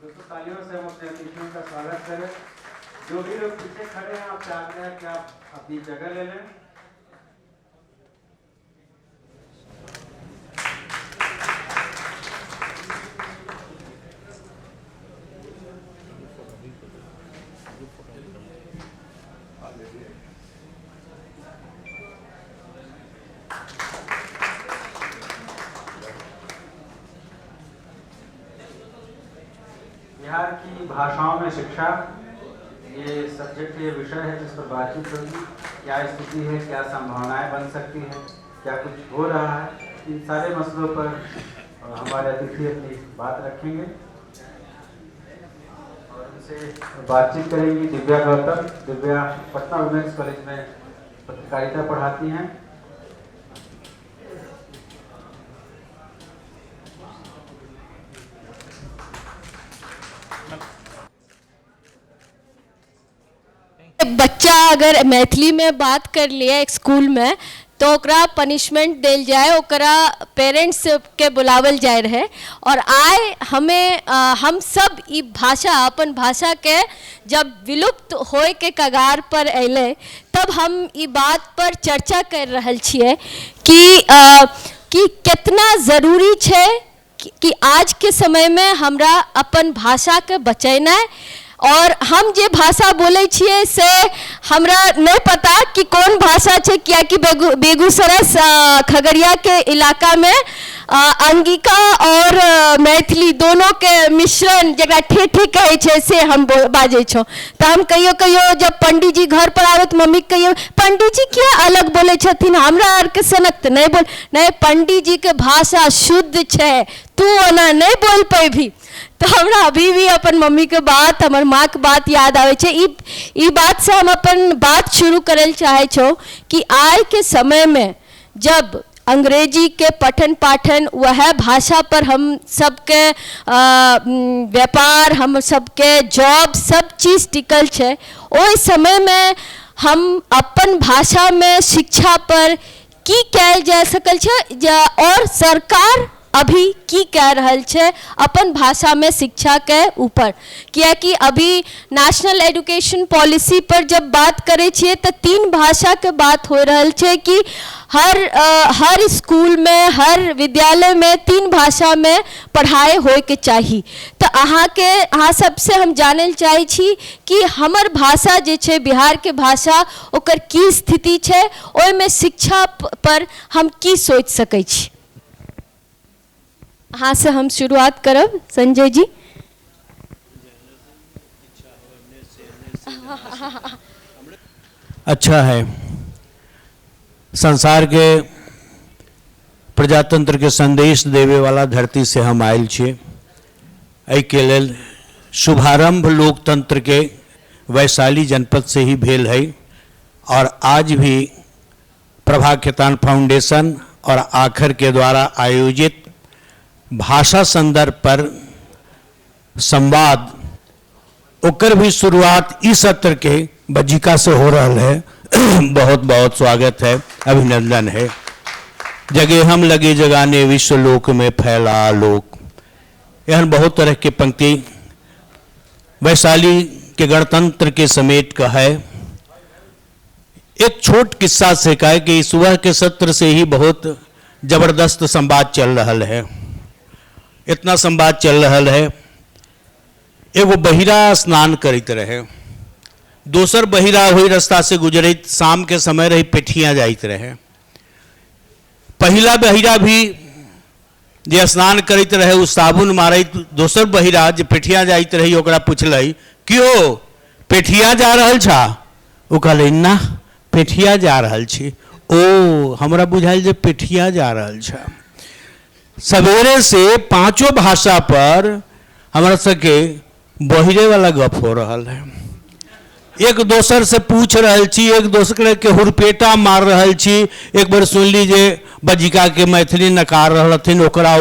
दोस्तों तालियों से हम अपने अतिथियों का स्वागत करें। जो भी लोग पीछे खड़े हैं, आप चाहते हैं कि आप अपनी जगह ले लें। बिहार की भाषाओं में शिक्षा, ये सब्जेक्ट, ये विषय है जिस पर बातचीत होगी। क्या स्थिति है, क्या संभावनाएं बन सकती हैं, क्या कुछ हो रहा है, इन सारे मसलों पर हमारे अतिथि अपनी बात रखेंगे और उनसे बातचीत करेंगी। दिव्या गौतम, दिव्या पटना वुमेन्स कॉलेज में पत्रकारिता पढ़ाती हैं। बच्चा अगर मैथिली में बात कर लिया एक स्कूल में तो ओकरा पनिशमेंट देल जाए, ओकरा पेरेंट्स के बुलावल जाए रहे। और आए हमें हम सब ई भाषा, अपन भाषा के जब विलुप्त होए के कगार पर अले तब हम ई बात पर चर्चा कर रहल छिए कि कितना ज़रूरी है कि आज के समय में हमरा अपन भाषा के बचेनाइ। और हम जे भाषा बोले छिए से हमरा नहीं पता कि कौन भाषा है, क्या कि बेगूसराय खगड़िया के इलाका में अंगिका और मैथिली दोनों के मिश्रण जगह ठेठी कहे छे से हम बाजे छो। तो हम कहियो जब पंडित जी घर पर आवे तो मम्मी कहियो पंडित जी क्या अलग बोले छथिन, हमरा आर के सनक नहीं बोल। नहीं, पंडित जी के भाषा शुद्ध छे, तू ओना नहीं बोल पैभी। तो हमरा अभी भी अपन मम्मी के बात, हमर माँ के बात याद आवे छे। ई बात से हम अपन बात शुरू करल चाहे छो कि आज के समय में जब अंग्रेजी के पठन पाठन वह भाषा पर हम सबके व्यापार, हम सबके जॉब, सब चीज़ टिकल छे, ओइ समय में हम अपन भाषा में शिक्षा पर की कैल जा सकल छे और सरकार अभी की कह रहल छे अपन भाषा में शिक्षा के ऊपर। क्या कि अभी नेशनल एजुकेशन पॉलिसी पर जब बात करे छिए तो 3 भाषा के बात हो रहल छे कि हर स्कूल में, हर विद्यालय में 3 भाषा में पढ़ाई होए के चाहिए। तो अहाँ सबसे हम जानल चाहे छी कि हमर भाषा जे छे, बिहार के भाषा, ओकर की स्थिति छे, ओइ में शिक्षा पर हम की सोच सकै छी। हाँ से हम शुरुआत करब, संजय जी। अच्छा है, संसार के प्रजातंत्र के संदेश देवे वाला धरती से हम आयल छे। एहि के लेल शुभारंभ लोकतंत्र के वैशाली जनपद से ही भेल है और आज भी प्रभा खेतान फाउंडेशन और आखर के द्वारा आयोजित भाषा संदर्भ पर संवाद, ओकर भी शुरुआत इस सत्र के बजिका से हो रहा है। बहुत बहुत स्वागत है, अभिनंदन है। जगह हम लगे जगाने विश्व लोक में फैला लोक, यह बहुत तरह के पंक्ति वैशाली के गणतंत्र के समेत का है। एक छोट किस्सा से कहा कि सुबह के सत्र से ही बहुत जबरदस्त संवाद चल रहा है। इतना संवाद चल रहा है, एगो बहिरा स्नान करित रहे, दोसर बहिरा हुई रास्ता से गुजरित, शाम के समय रही पेठिया जाइत रहे। पहला बहिरा भी जे स्नान करित रहे उ साबुन मारत, दोसर बहिरा जे पेठिया जाइत रही ओकरा पूछल क्यों पेठिया जा रहल छा? वो कहले ना पेठिया जा रहल छी। ओ हमरा बुझाइल जे पेठिया जा रहल छा। सवेरे से 5 भाषा पर हमारा सके बहिरे वाला गप हो रहा है। एक दोसर से पूछ रहल छी, एक दोसर के हुरपेटा मार रहल छी। एक बार सुन लीजिए बजिका के मैथिली नकार रहलथिन, ओकरा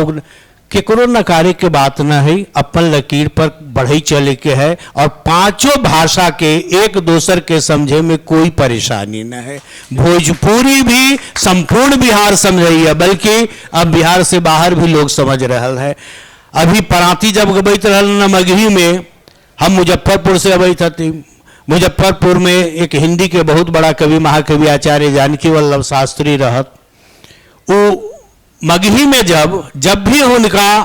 केकरो नकारे के बात न है, अपन लकीर पर बढ़ई चले के है और 5 भाषा के एक दोसर के समझे में कोई परेशानी न है। भोजपुरी भी संपूर्ण बिहार समझ रही है, बल्कि अब बिहार से बाहर भी लोग समझ रहा है। अभी पराती जब गबैत रहल न मगही में, हम मुजफ्फरपुर से अबैत हती। मुजफ्फरपुर में एक हिंदी के बहुत बड़ा कवि महाकवि आचार्य जानकी वल्लभ शास्त्री रहत। वो मगही में जब भी उनका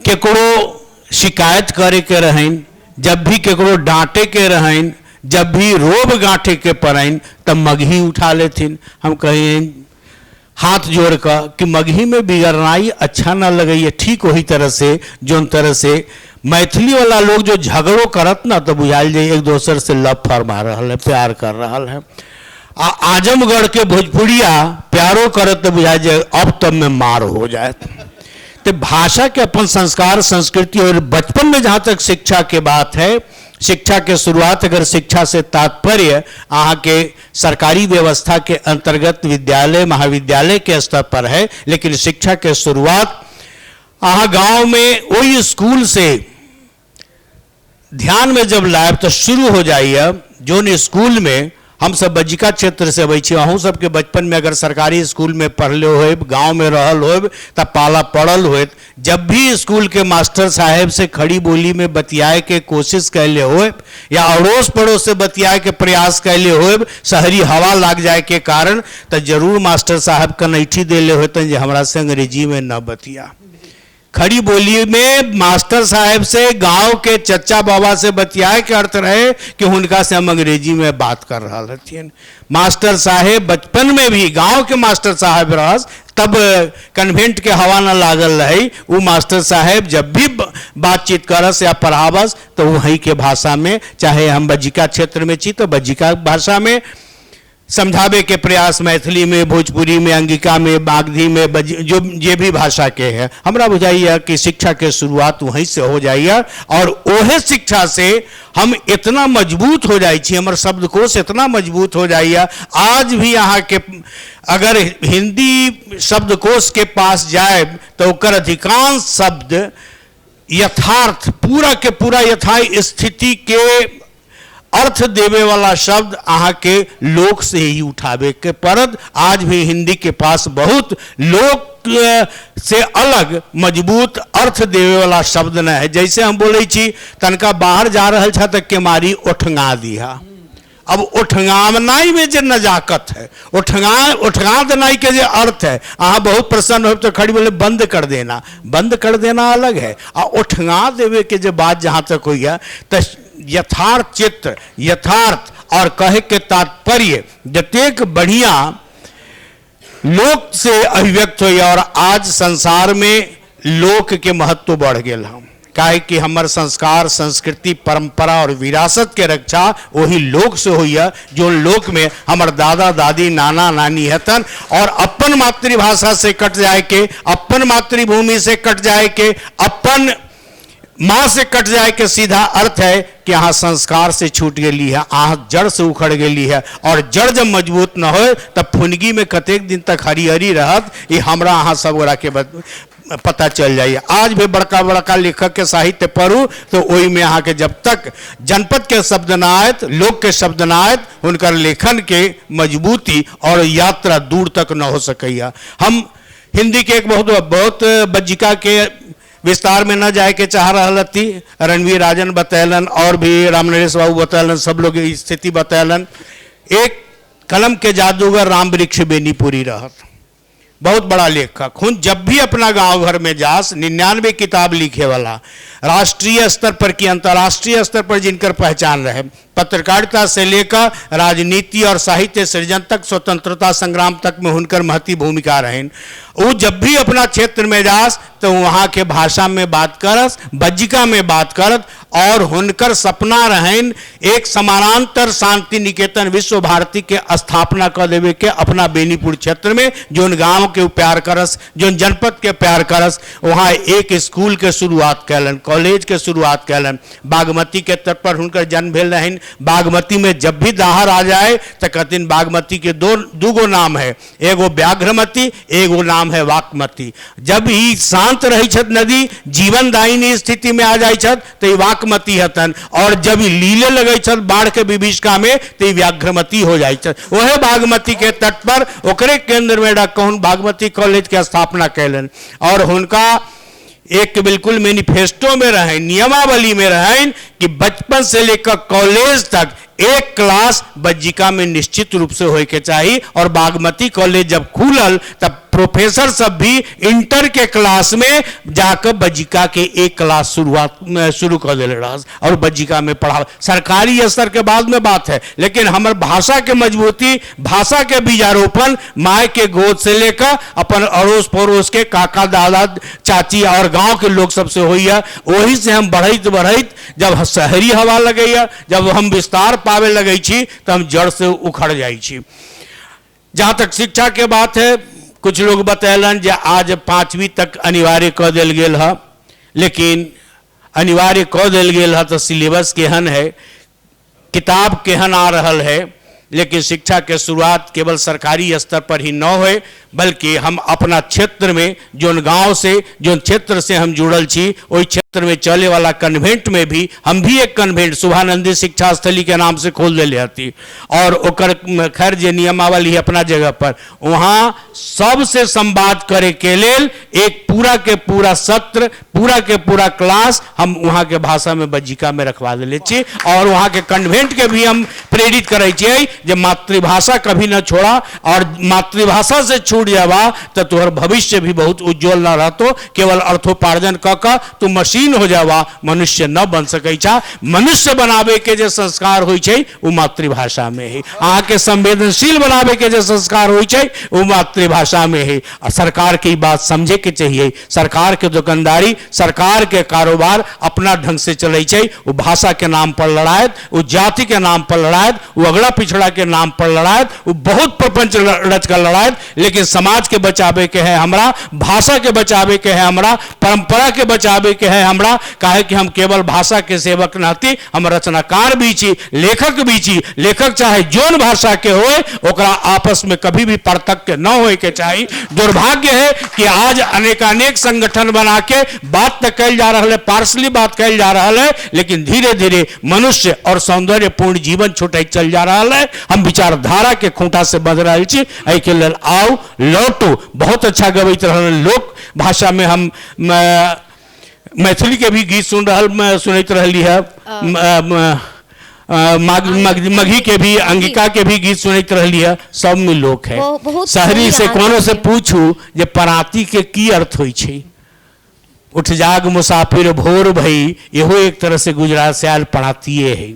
केकरो शिकायत करे के रहन, जब भी केकरो डांटे के रहन, जब भी रोब गांठे के पड़न, तब मगही उठा लेथिन। हम कहें हाथ जोड़ कर कि मगही में बिगड़नाई अच्छा ना लगे, ठीक वही तरह से जोन तरह से मैथिली वाला लोग जो झगड़ो करत ना, तो बुझाल जाए एक दूसर से लव फरमा रहा है, प्यार कर रहा है। आजमगढ़ के भोजपुरिया प्यारो करत तो बुझा जाए अब तब में मार हो जाए। तो भाषा के अपन संस्कार संस्कृति और बचपन में जहाँ तक शिक्षा के बात है, शिक्षा के शुरुआत अगर शिक्षा से तात्पर्य अहाँ के सरकारी व्यवस्था के अंतर्गत विद्यालय महाविद्यालय के स्तर पर है, लेकिन शिक्षा के शुरुआत अहाँ गांव में वही स्कूल से ध्यान में जब लाए तो शुरू हो जाइए। जोन स्कूल में हम सब बज्जिका क्षेत्र से अबै छी, अहूँ सबके बचपन में अगर सरकारी स्कूल में पढ़ले हो, गांव में रहल हो, तब पाला पड़ल हो। जब भी स्कूल के मास्टर साहेब से खड़ी बोली में बतियाए के कोशिश कैले हो या अड़ोस पड़ोस से बतियाए के प्रयास कैले हो, शहरी हवा लग जाए के कारण, तो जरूर मास्टर साहब कनैठी देले होते जे हमरा से अंग्रेजी में न बतिया। खड़ी बोली में मास्टर साहब से गांव के चचा बाबा से बतियाए के अर्थ रहे कि उनका से हम अंग्रेजी में बात कर रहा हथिन। मास्टर साहेब बचपन में भी गांव के मास्टर साहब रहस, तब कन्वेंट के हवा न लागल रही। वो मास्टर साहेब जब भी बातचीत करस या पढ़ावस तो वहीं के भाषा में, चाहे हम बज्जिका क्षेत्र में छी तो बज्जिका भाषा में समझावे के प्रयास, मैथिली में, भोजपुरी में, अंगिका में, बागधी में, जो जे भी भाषा के है, हमरा बुझाइए कि शिक्षा के शुरुआत वहीं से हो जाइए। और ओहे शिक्षा से हम इतना मजबूत हो जाए छी, हमारे शब्दकोश इतना मजबूत हो जाइए। आज भी यहाँ के अगर हिंदी शब्दकोश के पास जाए तो ओकर अधिकांश शब्द यथार्थ पूरा के पूरा यथार्थ स्थिति के अर्थ देवे वाला शब्द अहाँ के लोक से ही उठावे के परद। आज भी हिंदी के पास बहुत लोक से अलग मजबूत अर्थ देवे वाला शब्द न है। जैसे हम बोले छी तनका बाहर जा रहा था तक के मारी उठंगा दिया। अब उठंगावनाई में जो नजाकत है, उठंगा देनाई के जो अर्थ है, अहाँ बहुत प्रसन्न हो तो खड़ी बोले बंद कर देना अलग है। और उठंगा देवे के जो बात जहाँ तक हुई है, तो यथार्थ चित्र, यथार्थ और कहे के तात्पर्य जतेक बढ़िया लोक से अभिव्यक्त हुई। और आज संसार में लोक के महत्व बढ़ गया हम, काहे कि हमार संस्कार संस्कृति परंपरा और विरासत के रक्षा वही लोक से हुई है, जो लोक में हमार दादा दादी नाना नानी हतन। और अपन मातृभाषा से कट जाए के, अपन मातृभूमि से कट जाए के, अपन माँ से कट जाए के सीधा अर्थ है कि यहाँ संस्कार से छूट गई है, यहाँ जड़ से उखड़ गई है। और जड़ जब मजबूत न हो तब फुनगी में कतेक दिन तक हरी हरी रहत, ये हमरा यहाँ सब गोरा के पता चल जाइए। आज भी बड़का बड़का लेखक के साहित्य पढ़ू तो वही में यहाँ के जब तक जनपद के शब्द न आयत, लोक के शब्द न आयत, उनकर लेखन के मजबूती और यात्रा दूर तक न हो सकैया। हम हिंदी के एक बहुत बज्जिका के विस्तार में न जाए के चाह रहा थी। रणवीर राजन बतैलन और भी रामनरेश बाबू बतैलन, सब लोग स्थिति बतैलन। एक कलम के जादूगर राम वृक्ष बेनीपुरी रहत, बहुत बड़ा लेखक। हुन जब भी अपना गांव घर में जास 99 किताब लिखे वाला, राष्ट्रीय स्तर पर की अंतर्राष्ट्रीय स्तर पर जिनकर पहचान रहे, पत्रकारिता से लेकर राजनीति और साहित्य सृजन तक, स्वतंत्रता संग्राम तक में उनकर महती भूमिका रहे। वो जब भी अपना क्षेत्र में जास तो वहाँ के भाषा में बात करस, बज्जिका में बात करत। और हुनकर सपना रहन एक समानांतर शांति निकेतन विश्व भारती के स्थापना कर देवे के अपना बेनीपुर क्षेत्र में, जोन गांव के प्यार करस, जोन जनपद के प्यार करस। वहाँ एक स्कूल के शुरुआत कैलन, कॉलेज के शुरुआत कैलन। बागमती के तट पर हुनकर जन्म भेल रहन। बागमती में जब भी दहार आ जाए तो कहते बागमती के दूगो नाम है, एगो व्याघ्रमती, एगो नाम है वाकमती। जब ही शांत रही छत नदी, जीवनदायिनी स्थिति में आ जाए छत तो वाकमती हतन, और जब ही लीले लगे छत बाढ़ के विभीषिका में तो व्याघ्रमती हो जाए छत। वह बागमती के तट पर ओकरे केंद्र में कहून बागमती कॉलेज के स्थापना कैलन। और हुनका एक बिल्कुल मैनिफेस्टो में रहें, नियमावली में रहें कि बचपन से लेकर कॉलेज तक एक क्लास बज्जिका में निश्चित रूप से होए के चाहिए। और बागमती कॉलेज जब खुलल तब प्रोफेसर सब भी इंटर के क्लास में जाकर बज्जिका के एक क्लास शुरू कर दिले रहा और बज्जिका में पढ़ा। सरकारी स्तर के बाद में बात है, लेकिन हमारे भाषा के मजबूती, भाषा के बीजारोपण माय के गोद से लेकर अपन अड़ोस पड़ोस के काका दादा चाची और गांव के लोग सबसे हुई है। वही से हम बढ़त जब शहरी हवा लगे, जब हम विस्तार पावे लगे छी तो हम जड़ से उखड़ जाई छी। जहां तक शिक्षा के बात है, कुछ लोग बतैलन जे आज 5वीं तक अनिवार्य कर दिल गेल है, लेकिन अनिवार्य कर दिल गेल है तो सिलेबस केहन है, किताब केहन आ रहल है, लेकिन शिक्षा के शुरुआत केवल सरकारी स्तर पर ही न होए, बल्कि हम अपना क्षेत्र में जोन गांव से जोन क्षेत्र से हम जुड़ल छी वही क्षेत्र में चले वाला कन्वेंट में भी हम भी एक कन्वेंट शुभानंदी शिक्षा स्थली के नाम से खोल दिले हती। और ओकर खैर जे नियमावली है अपना जगह पर, वहाँ सबसे संवाद करे के लेल एक पूरा के पूरा सत्र, पूरा के पूरा क्लास हम वहाँ के भाषा में बज्जिका में रखवा दिले छी। और वहाँ के कन्वेंट के भी हम प्रेरित करे छिए जे मातृभाषा कभी न छोड़ा, और मातृभाषा से छूट जावा तो तुहर भविष्य भी बहुत उज्जवल न रहतो। केवल अर्थोपार्जन क तू मशीन हो जावा, मनुष्य न बन सकै छा। मनुष्य बनावे के जे संस्कार होई छै वो मातृभाषा में है। अहाँ के संवेदनशील बनावे के जे संस्कार होई छै वो मातृभाषा में है। और सरकार की बात समझे के चाहिए। सरकार के दुकानदारी, सरकार के कारोबार अपना ढंग से चले छै। वो भाषा के नाम पर लड़ायत, वो जाति के नाम पर लड़ायत, वो अगला पिछड़ा के नाम पर लड़ायत, वो बहुत प्रपंच रच कर लड़ायत। लेकिन समाज के बचावे के है हमरा, भाषा के बचावे के है हमरा, परंपरा के बचावे के है हमरा। काहे कि हम केवल भाषा के सेवक नहती, हम रचनाकार भी छी, लेखक भी छी। लेखक चाहे जोन भाषा के होए ओकरा आपस में कभी भी पार्थक्य न होए के चाहिए। दुर्भाग्य है कि आज अनेकानेक संगठन बना के बात तो कल जा रहा है, पार्सली बात कल जा रहा है, लेकिन धीरे धीरे मनुष्य और सौंदर्यपूर्ण जीवन छूटे चल जा रहा है। हम विचारधारा के खूंटा से बंध रहे छी। एहि के लेल आओ लौटो। बहुत अच्छा गबैत रहल लोक भाषा में हम मैथिली के भी गीत सुनैत रहली है, मघी के भी, अंगिका के भी गीत सुनैत रहली है। सब में लोक है। शहरी से कोनो से पूछू जे पराती के की अर्थ होई छै। उठ जाग मुसाफिर भोर भई, यहो एक तरह से गुजरात से आयल परातिए है।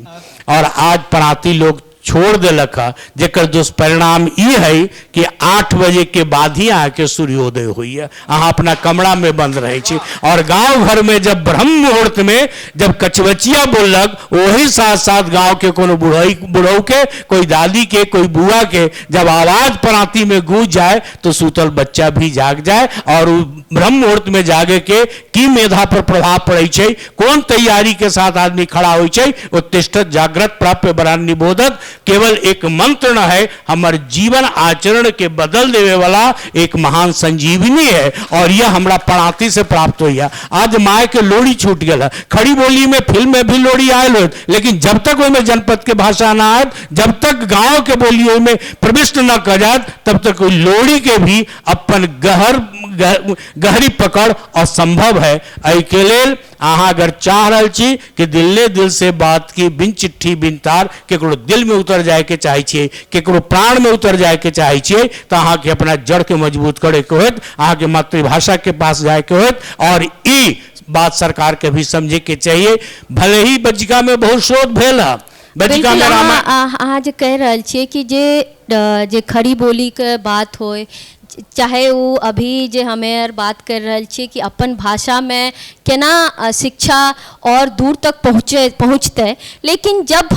और आज पराती लोग छोड़ दिलक, जेकर दुष्परिणाम ये है कि 8 बजे के बाद ही आके सूर्योदय हुई है। अहाँ अपना कमरा में बंद रहे छी। और गांव घर में जब ब्रह्म मुहूर्त में जब कचवचिया बोलक, वही साथ साथ गांव के कोनो बुढ़ऊ के, कोई दादी के, कोई बुआ के जब आवाज पराती में गूंज जाए तो सूतल बच्चा भी जाग जाए। और ब्रह्म मुहूर्त में जागे के की मेधा पर प्रभाव पड़े छै, कौन तैयारी के साथ आदमी खड़ा हो छै। उत्तिष्ठत जागृत प्राप्य बरान निबोधत केवल एक मंत्र न है, हमारे जीवन आचरण के बदल देवे वाला एक महान संजीवनी है। और यह हमरा पराती से प्राप्त हुई है। आज माय के लोड़ी छूट गया। खड़ी बोली में फिल्म में भी लोड़ी आयल हो, लेकिन जब तक उसमें जनपद के भाषा ना आए, जब तक गांव के बोली में प्रविष्ट न कर जाए, तब तक लोड़ी के भी अपन गहरी पकड़ असंभव है। एहि के लेल अहाँ अगर चाह रही छी कि दिले दिल से बात की, बिन चिट्ठी बिन तार केकरो दिल में उतर जाए के चाहे छिए, केकरो प्राण में उतर जाए के चाहे छिए, तो अहाँ के अपना जड़ के मजबूत करे के होत, अहाँ के मातृभाषा के पास जाए के होत। और ई बात सरकार के भी समझे के चाहिए। भले ही बज्जिका में बहुत शोध भेल है, बज्जिका में आज कह रहे छिए कि जे खड़ी बोली के बात होए, चाहे वो अभी जे हमें बात कर रहे छी कि अपन भाषा में केना शिक्षा और दूर तक पहुँचते। लेकिन जब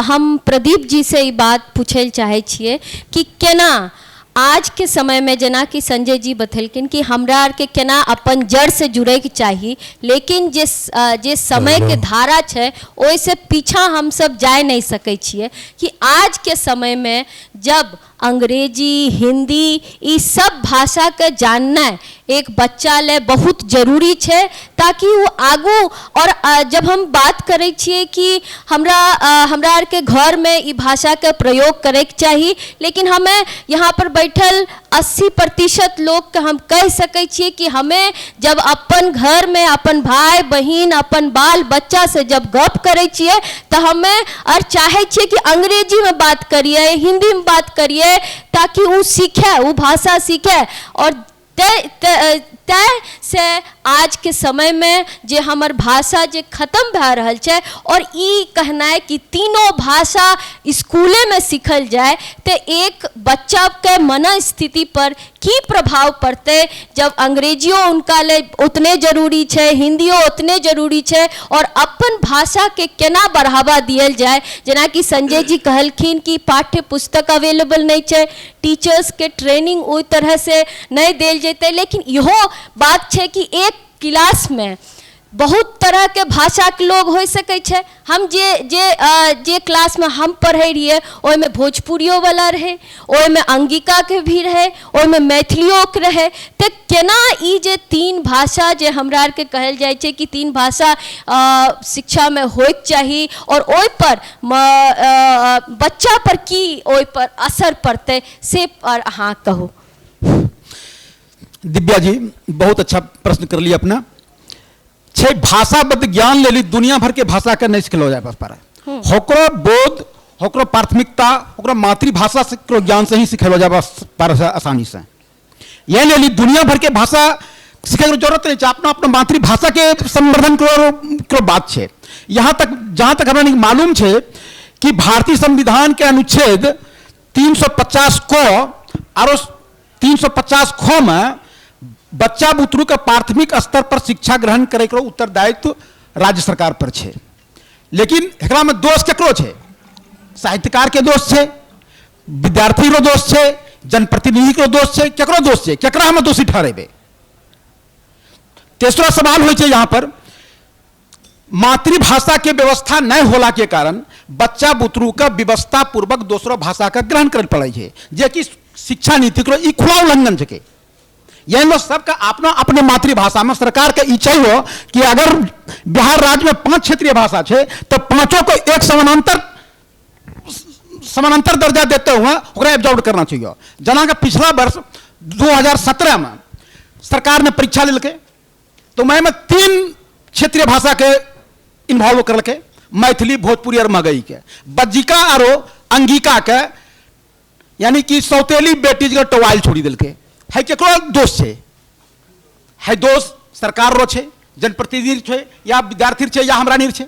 हम प्रदीप जी से ये बात पूछे चाहे छिए कि केना आज के समय में, जना कि संजय जी बतलकिन कि हमरा आर के केना अपन जड़ से जुड़े के चाहिए, लेकिन जे समय के धारा है ओइसे पीछा हम सब जाए नहीं सकै छिए। कि आज के समय में जब अंग्रेजी, हिंदी, ये सब भाषा के जानना एक बच्चा ले बहुत जरूरी है, ताकि वो आगू। और जब हम बात करे छिए कि हमरा आर के घर में ये भाषा के प्रयोग करे के चाहिए, लेकिन हमें यहाँ पर बैठल 80% लोग के हम कह सकै छियै कि हमें जब अपन घर में अपन भाई बहन अपन बाल बच्चा से जब गप करै छियै तो हमें और चाहे छियै कि अंग्रेजी में बात करिए, हिंदी में बात करिए, ताकि वो सीखे, वो भाषा सीखे। और तय से आज के समय में जे हमर भाषा जे खत्म भए रहल छै, और ई कहनाइ कि तीनों भाषा स्कूले में सीखल जाए तो एक बच्चा के मनस्थिति पर की प्रभाव पड़ते, जब अंग्रेजियो उनका ले उतने जरूरी छै, हिंदियो उतने जरूरी छै, और अपन भाषा के केना बढ़ावा दियल जाए। जेना कि संजय जी कहलखिन कि पाठ्य पुस्तक अवेलेबल नहीं छै, टीचर्स के ट्रेनिंग ओई तरह से नहीं देल जेते, लेकिन इहो बात छै कि एक क्लास में बहुत तरह के भाषा के लोग हो सकै छै। हम जे क्लास में हम पढ़े रहिए ओहि में भोजपुरियो वाला रहे, ओहि में अंगिका के भी रहे, ओहि में मैथिलियो के रहे। तो केना ई जे तीन भाषा जे हमरा आर के कहल जाय छै कि तीन भाषा शिक्षा में होइक चाही, और ओहि पर बच्चा पर की ओहि पर असर पड़ते से पर अहाँ कहू। दिव्या जी बहुत अच्छा प्रश्न कर लिया अपना। छे भाषा बद ज्ञान ले ली, दुनिया भर के भाषा के नहीं सिखलो जाए पारा। होकरो बोध, होकरो प्राथमिकता, होकरो मातृभाषा से ज्ञान से ही सिखलो जाए पारा आसानी से। यह ले ली दुनिया भर के भाषा सीखे की जरूरत नहीं चाहिए, अपना अपना मातृभाषा के संवर्धन करो बात है। यहाँ तक जहाँ तक हमें मालूम है कि भारतीय संविधान के अनुच्छेद 350 को और 350 खो में बच्चा बुतरू के प्राथमिक स्तर पर शिक्षा ग्रहण करे के उत्तरदायित्व राज्य सरकार पर है। लेकिन एकरा में दोष केकरो है? साहित्यकार के दोष है, विद्यार्थी रो दोष है, जनप्रतिनिधि के दोष है, केकरो दोष है? केकरा हम दोषी ठहरेबे? तीसरा सवाल हो यहाँ पर मातृभाषा के व्यवस्था नहीं होला के कारण बच्चा बुतरू का व्यवस्था पूर्वक दूसरा भाषा का ग्रहण कर पड़े है, जे कि शिक्षा नीति को ई खुला उल्लंघन है। यह लोग सबका अपना अपने मातृभाषा में सरकार के इच्छा हो कि अगर बिहार राज्य में 5 क्षेत्रीय भाषा है तो 5 को एक समानांतर दर्जा देते हुए एब्जॉर्ब करना चाहिए। जना का पिछला वर्ष 2017 में सरकार ने परीक्षा लेके तो मैं 3 क्षेत्रीय भाषा के इन्वॉल्व कर के, मैथिली, भोजपुरी और मगही के, बज्जिका और अंगिका के, यानी कि सौतेली बेटी के टवाइल छोड़ी दिल के है। केकरो दोष है दोष सरकार रो छे, जनप्रतिनिधि छे, या विद्यार्थी छे, या हमरा नहीं छे।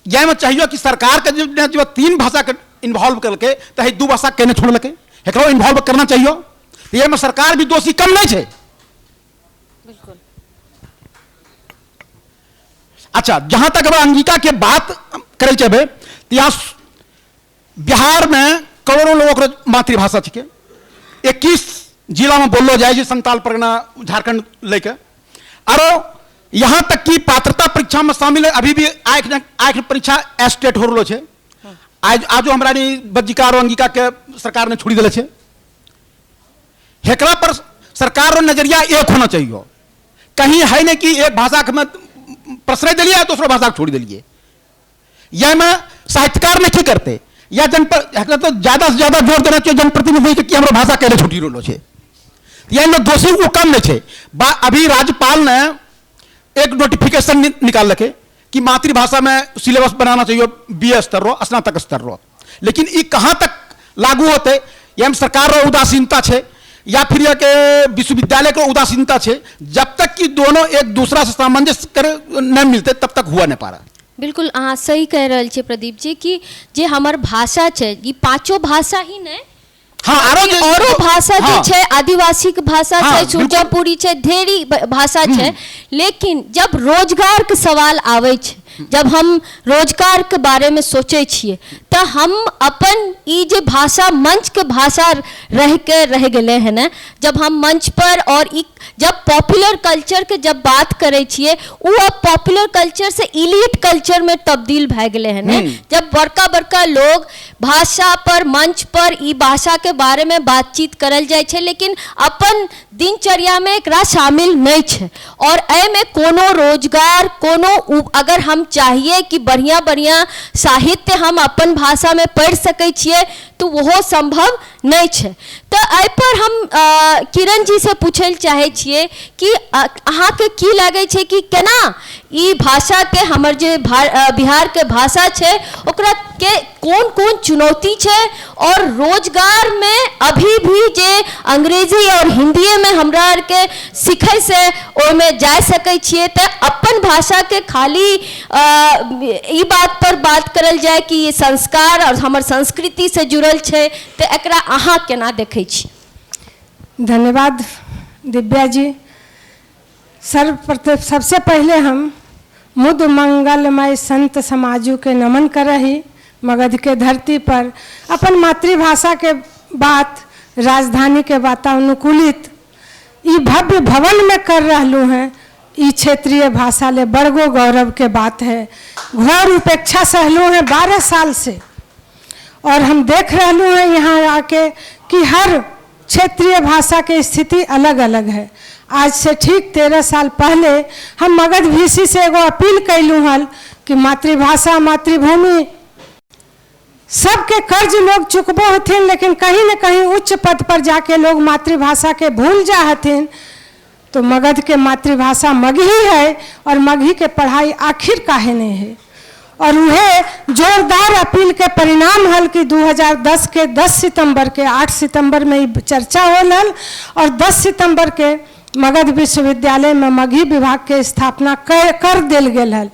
यह में चाहिए कि सरकार के जब 3 भाषा के इन्वॉल्व करके तो है 2 भाषा कहने छोड़ लगे, एकरो इन्वॉल्व करना चाहिए। तो यह में सरकार भी दोषी कम नहीं है। बिल्कुल। अच्छा, जहां तक अब अंगिका के बात करे चबे तो यहाँ बिहार में करोड़ों लोगों को मातृभाषा छे। 21 जिला में बोलो जाए, संताल परगना झारखंड लेके, और यहां तक कि पात्रता परीक्षा में शामिल है। अभी भी आठ परीक्षा स्टेट हो रहा है। आज हमारा बज्जिका और अंगिका के सरकार ने छोड़ी दिले छे। हेकरा पर सरकार नजरिया एक होना चाहिए। कहीं है नहीं कि एक भाषा के में प्रश्रय दिलिए दूसरा भाषा छोड़ दिलिए। यह में साहित्यकार नहीं करते, या तो ज्यादा से ज्यादा जोर देना चाहिए जनप्रतिनिधि कि हमारा भाषा कहले छुट्टी रोलो छे। यह लोग दोषी वो कम नहीं छे। अभी राज्यपाल ने एक नोटिफिकेशन निकाल रखे कि मातृभाषा में सिलेबस बनाना चाहिए BA स्तर रो, स्नातक स्तर रो। लेकिन ये कहां तक लागू होते? यह सरकार रो उदासीनता छे, या फिर यह के विश्वविद्यालय को उदासीनता छे। जब तक कि दोनों एक दूसरा से सामंजस्य कर नहीं मिलते तब तक हुआ नहीं पा रहा। बिल्कुल अहाँ सही कह रहे छे प्रदीप जी कि जे हमर भाषा छे, ये 5 भाषा ही नहीं, हाँ, औरो भाषा हाँ, छे, आदिवासी के भाषा हाँ, छे, सुरजापुरी छे, ढेरी भाषा छे। लेकिन जब रोजगार के सवाल आवे छे, जब हम रोजगार के बारे में सोचे छिए तो हम अपन ई जे भाषा मंच के भाषा रह गए हैं ना। जब हम मंच पर और जब पॉपुलर कल्चर के जब बात करे छिए, वो अब पॉपुलर कल्चर से इलीट कल्चर में तब्दील भए गए हैं ना। जब बड़का बड़का लोग भाषा पर मंच पर ई भाषा के बारे में बातचीत करल जाए छे, लेकिन अपन दिनचर्या में एकरा शामिल नहीं छे। और ए में कोनो रोजगार, कोनो अगर हम चाहिए कि बढ़िया बढ़िया साहित्य हम अपन भाषा में पढ़ सकै छिए तो वो संभव नहीं छे। तो एहि पर हम किरण जी से पूछे चाहे छिए कि अहाँ के की लगे छे कि केना ई भाषा के हमर जे बिहार के भाषा छे ओकरा के कौन कौन चुनौती छे, और रोजगार में अभी भी जे अंग्रेजी और हिंदी में हमरा आर के सीखे से ओमे जा सके छिए, तो अपन भाषा के खाली ई बात पर बात करल जाए कि ये संस्कार और हमर संस्कृति से जुड़ल छे, तो एकरा अहाँ केना देखे छी? धन्यवाद दिव्या जी। सर्वप्रथम सबसे पहले हम मुद मंगलमय संत समाजों के नमन कर रही। मगध के धरती पर अपन मातृभाषा के बात राजधानी के वातानुकूलित ई भव्य भवन में कर रहलू हैं, ई क्षेत्रीय भाषा ले बड़गो गौरव के बात है। घोर उपेक्षा सहलू हैं 12 साल से, और हम देख रहलू हैं यहाँ आके कि हर क्षेत्रीय भाषा की स्थिति अलग अलग है। आज से ठीक 13 साल पहले हम मगध VC से एगो अपील कैलू हल कि मातृभाषा मातृभूमि सबके कर्ज लोग चुकबो हथिन, लेकिन कहीं न कहीं उच्च पद पर जाके लोग मातृभाषा के भूल जा हथिन। तो मगध के मातृभाषा मगही है, और मगही के पढ़ाई आखिर काहे नहीं है। और वह जोरदार अपील के परिणाम हल कि 2010 के 10 सितंबर के 8 सितंबर में चर्चा होल हल, और 10 सितंबर के मगध विश्वविद्यालय में मगही विभाग के स्थापना कर दिल गेल हल।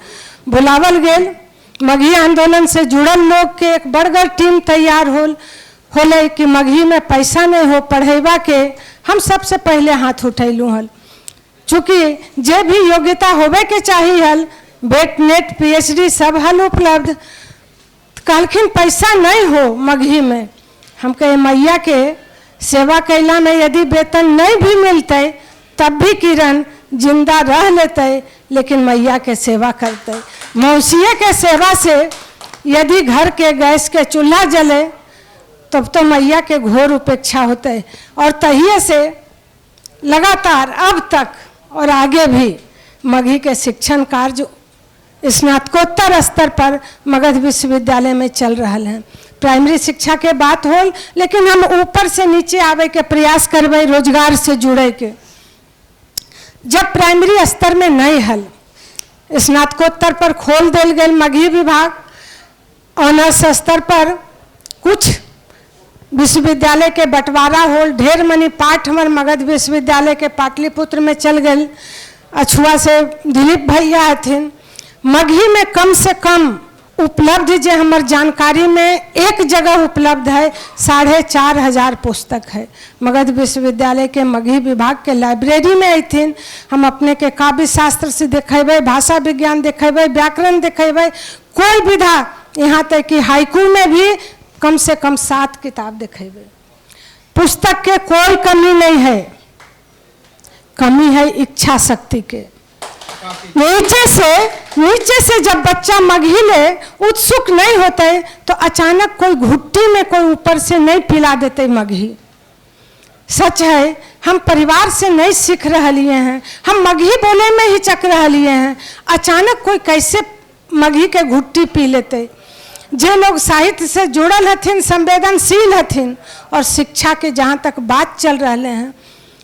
बुलावल गेल मगही आंदोलन से जुड़ल लोग के एक बड़गर टीम तैयार होले कि मगही में पैसा नहीं हो पढ़ेबा के। हम सबसे पहले हाथ उठैलू हल, चूँकि जे भी योग्यता होबे के चाहिए हल, बेट नेट PhD सब हल उपलब्ध। कहलखिन पैसा नहीं हो मगही में। हम कहे मैया के सेवा कैला में यदि वेतन नहीं भी मिलते तब भी किरण जिंदा रह लेते, लेकिन मैया के सेवा करते। मौसिया के सेवा से यदि घर के गैस के चूल्हा जले तब तो मैया के घोर उपेक्षा होते। और तहिए से लगातार अब तक और आगे भी मगही के शिक्षण कार्य स्नातकोत्तर स्तर पर मगध विश्वविद्यालय में चल रहा है। प्राइमरी शिक्षा के बात हो, लेकिन हम ऊपर से नीचे आवे के प्रयास करबे, रोजगार से जुड़े के। जब प्राइमरी स्तर में नहीं हल, स्नातकोत्तर पर खोल दिल गए मगही विभाग। ऑनर्स स्तर पर कुछ विश्वविद्यालय के बंटवारा होल, ढेर मनी पाठ हमारे मगध विश्वविद्यालय के पाटलिपुत्र में चल गए। अछुआ से दिलीप भैया हथिन। मगही में कम से कम उपलब्ध जे हमार जानकारी में एक जगह उपलब्ध है 4,500 पुस्तक है। मगध विश्वविद्यालय के मगही विभाग के लाइब्रेरी में अथिन। हम अपने के काव्य शास्त्र से देखेबे, भाषा विज्ञान देखेबे, व्याकरण देखेबे, कोई विधा, यहाँ तक कि हाइकू में भी कम से कम 7 किताब देखेबे। पुस्तक के कोई कमी नहीं है, कमी है इच्छा शक्ति के। नीचे से जब बच्चा मगही ले उत्सुक नहीं होते तो अचानक कोई घुट्टी में कोई ऊपर से नहीं पिला देते मगही। सच है, हम परिवार से नहीं सीख रहे हैं, हम मगही बोले में ही चक रहे हैं। अचानक कोई कैसे मगही के घुट्टी पी लेते। जे लोग साहित्य से जुड़ल हथिन, संवेदनशील हथिन, और शिक्षा के जहाँ तक बात चल रहे हैं,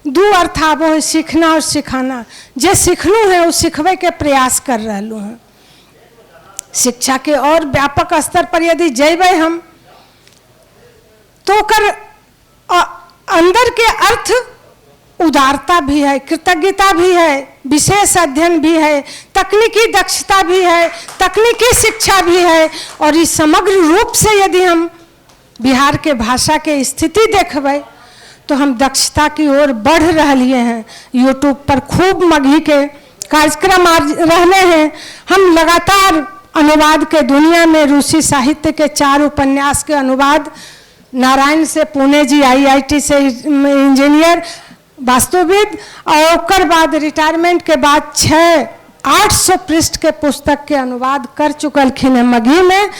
2 अर्थ आबो है, सीखना और सिखाना। जे सीखलू है वो सिखबे के प्रयास कर रहलू हैं। शिक्षा के और व्यापक स्तर पर यदि जेबे हम तो कर अंदर के अर्थ उदारता भी है, कृतज्ञता भी है, विशेष अध्ययन भी है, तकनीकी दक्षता भी है, तकनीकी शिक्षा भी है। और इस समग्र रूप से यदि हम बिहार के भाषा के स्थिति देखबे तो हम दक्षता की ओर बढ़ रहे हैं। यूट्यूब पर खूब मगही के कार्यक्रम आ रहे हैं। हम लगातार अनुवाद के दुनिया में रूसी साहित्य के 4 उपन्यास के अनुवाद, नारायण से पुणे जी IIT से इंजीनियर वास्तुविद, और ओकर बाद रिटायरमेंट के बाद 600-800 पृष्ठ के पुस्तक के अनुवाद कर चुकलखिन है मगही में।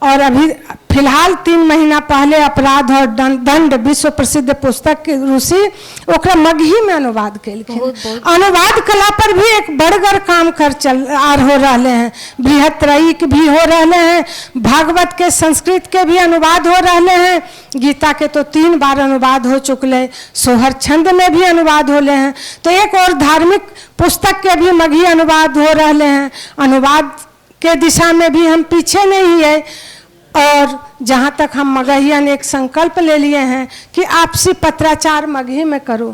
और अभी फिलहाल 3 महीना पहले अपराध और दंड विश्व प्रसिद्ध पुस्तक के रूसी ओकरा मगही में अनुवाद केलखिन। अनुवाद कला पर भी एक बड़गर काम कर हो रहे हैं। बृहत्रयी के भी हो रहे हैं, भागवत के संस्कृत के भी अनुवाद हो रहे हैं, गीता के तो 3 बार अनुवाद हो चुकले, सोहर छंद में भी अनुवाद हो रहे हैं। तो एक और धार्मिक पुस्तक के भी मगही अनुवाद हो रहे हैं। अनुवाद के दिशा में भी हम पीछे नहीं है। और जहाँ तक हम मगहिया ने एक संकल्प ले लिए हैं कि आपसी पत्राचार मगही में करो,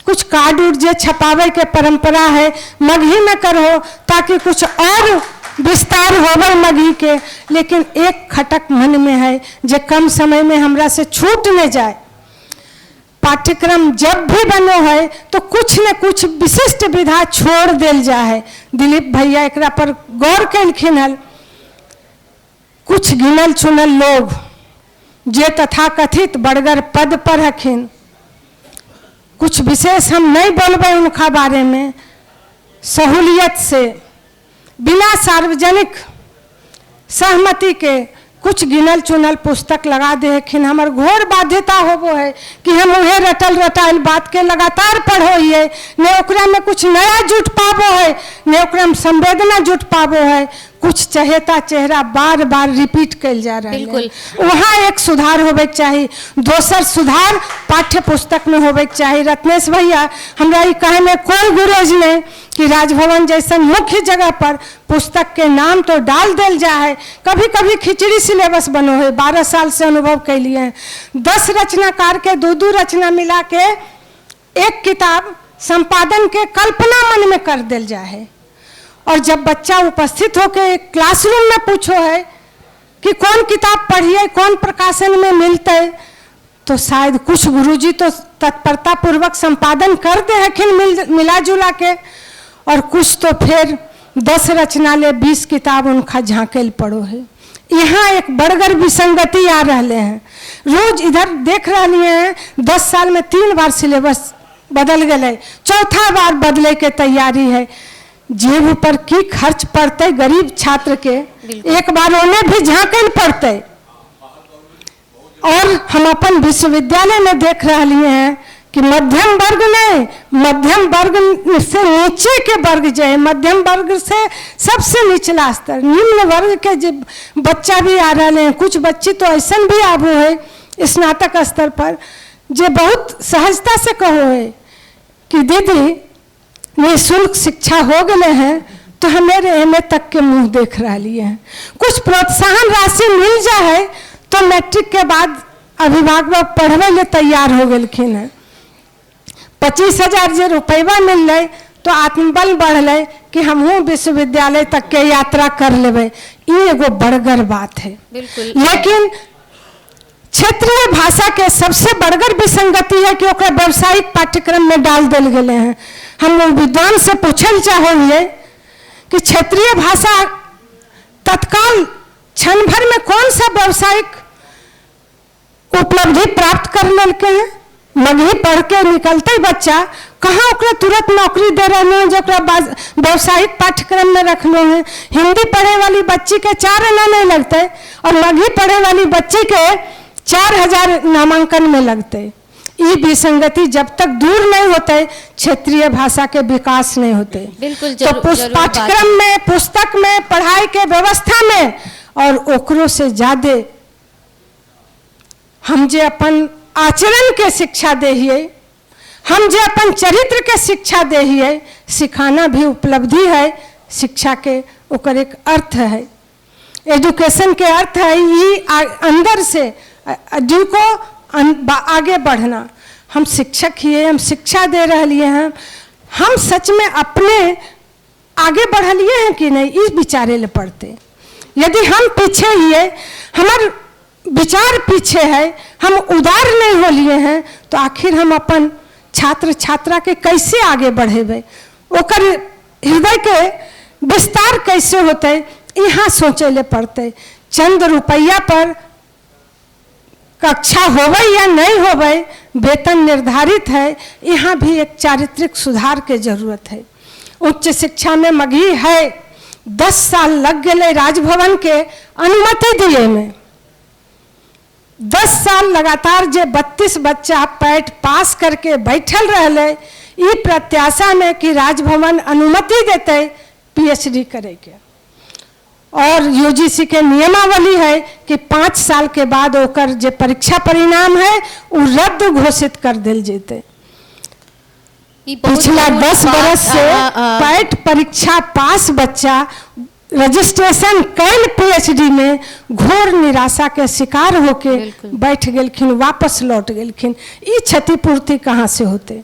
कुछ कार्ड उड़ जे छपावे के परंपरा है मगही में करो, ताकि कुछ और विस्तार होवे मगही के। लेकिन एक खटक मन में है जो कम समय में हमरा से छूट न जाए। पाठ्यक्रम जब भी बनो है तो कुछ न कुछ विशिष्ट विधा छोड़ दिल जा है। दिलीप भैया एकरा पर गौर कलखिन हल। कुछ गिनल चुनल लोग जे तथाकथित बड़गर पद पर हखिन, कुछ विशेष हम नहीं बोलबे उनका बारे में, सहूलियत से बिना सार्वजनिक सहमति के कुछ गिनल चुनल पुस्तक लगा देखिन। हमार घोर बाध्यता होबो है कि हम उहे रटल रटाइल बात के लगातार पढ़ोइए, ने ओकरा में कुछ नया जुट पाबो है, ने ओकरा में संवेदना जुट पाबो है। कुछ चहेता चेहरा बार बार रिपीट कल जा रहा है। वहाँ एक सुधार होबे के चाहिए। दोसर सुधार पाठ्य पुस्तक में होबे के चाहिए। रत्नेश भैया हमरा ये कहे में कोई गुरेज नहीं कि राजभवन जैसे मुख्य जगह पर पुस्तक के नाम तो डाल दिल जा है। कभी कभी खिचड़ी सिलेबस बनो है। 12 साल से अनुभव कर लिए हैं। 10 रचनाकार के 2 रचना मिला के एक किताब संपादन के कल्पना मन में कर दिल जा है। और जब बच्चा उपस्थित होकर क्लासरूम में पूछो है कि कौन किताब पढ़िए, कौन प्रकाशन में मिलते, तो शायद कुछ गुरुजी तो तत्परता पूर्वक संपादन कर दे हखिन मिला जुला के, और कुछ तो फिर 10 रचना ले 20 किताब उनका झांकेल पड़ो है। यहाँ एक बड़गर विसंगति आ रहे हैं। रोज इधर देख रही हैं 10 साल में 3 बार सिलेबस बदल गए, 4था बार बदले के तैयारी है। जेब पर की खर्च पड़ते गरीब छात्र के, एक बार उन्हें भी झांकल पड़ते। और हम अपन विश्वविद्यालय में देख रहे हैं कि मध्यम वर्ग नहीं, मध्यम वर्ग से नीचे के वर्ग जो है, मध्यम वर्ग से सबसे निचला स्तर निम्न वर्ग के जो बच्चा भी आ रहे हैं। कुछ बच्चे तो ऐसा भी आबू है स्नातक स्तर पर जो बहुत सहजता से कहो है कि दीदी निःशुल्क शिक्षा हो गए हैं, तो हमें एमए तक के मुंह देख रहा लिए हैं। कुछ प्रोत्साहन राशि मिल जाए तो मैट्रिक के बाद अभिभावक पढ़वे ले तैयार हो गलखिन है। 25,000 जो रुपया मिल रहे तो आत्मबल बढ़ ले कि हमहू विश्वविद्यालय तक के यात्रा कर लेवे। ये एगो बड़गर बात है। लेकिन क्षेत्रीय भाषा के सबसे बड़गर विसंगति है कि ओकरा व्यावसायिक पाठ्यक्रम में डाल दिल गए हैं। हम लोग विद्वान से पूछल चाहेंगे कि क्षेत्रीय भाषा तत्काल क्षण भर में कौन सा व्यावसायिक उपलब्धि प्राप्त कर लेके हैं। मगही पढ़ के निकलते बच्चा कहाँ ओकरा तुरंत नौकरी दे रहे हैं जो व्यावसायिक पाठ्यक्रम में रख लो है। हिंदी पढ़े वाली बच्ची के 4 आना नहीं लगते और मगही पढ़े वाली बच्ची के 4,000 नामांकन में लगते। ये विसंगति जब तक दूर नहीं होते क्षेत्रीय भाषा के विकास नहीं होते। बिल्कुल तो पाठ्यक्रम में, पुस्तक में, पढ़ाई के व्यवस्था में और ओकरों से ज्यादा हम जे अपन आचरण के शिक्षा देहिए, हम जे अपन चरित्र के शिक्षा देहिए, सिखाना भी उपलब्धि है शिक्षा के। ओकर एक अर्थ है, एजुकेशन के अर्थ है ये अंदर से जिनको आगे बढ़ना। हम शिक्षक ही है, हम शिक्षा दे रहे हैं। हम सच में अपने आगे बढ़ लिए हैं कि नहीं, इस विचारे ले पड़ते। यदि हम पीछे ही है, हमारे विचार पीछे है, हम उदार नहीं हो लिए हैं, तो आखिर हम अपन छात्र छात्रा के कैसे आगे बढ़ेबे, ओकर हृदय के विस्तार कैसे होते, यहाँ सोचे ले पड़ते। चंद रुपया पर कक्षा होवे या नहीं होवे, वेतन निर्धारित है। यहाँ भी एक चारित्रिक सुधार की जरूरत है। उच्च शिक्षा में मगही है, 10 साल लग गए राजभवन के अनुमति दिए में। 10 साल लगातार जे 32 बच्चा पैट पास करके बैठल रहले ई प्रत्याशा में कि राजभवन अनुमति देते पीएचडी करे के, और यूजीसी के नियमावली है कि 5 साल के बाद ओकर जे परीक्षा परिणाम है वो रद्द घोषित कर दिल जेते। पिछला 10 बरस से पैट परीक्षा पास बच्चा रजिस्ट्रेशन कैल पीएचडी में घोर निराशा के शिकार होके बैठ गेलखिन, वापस लौट गेलखिन। ई क्षतिपूर्ति कहाँ से होते?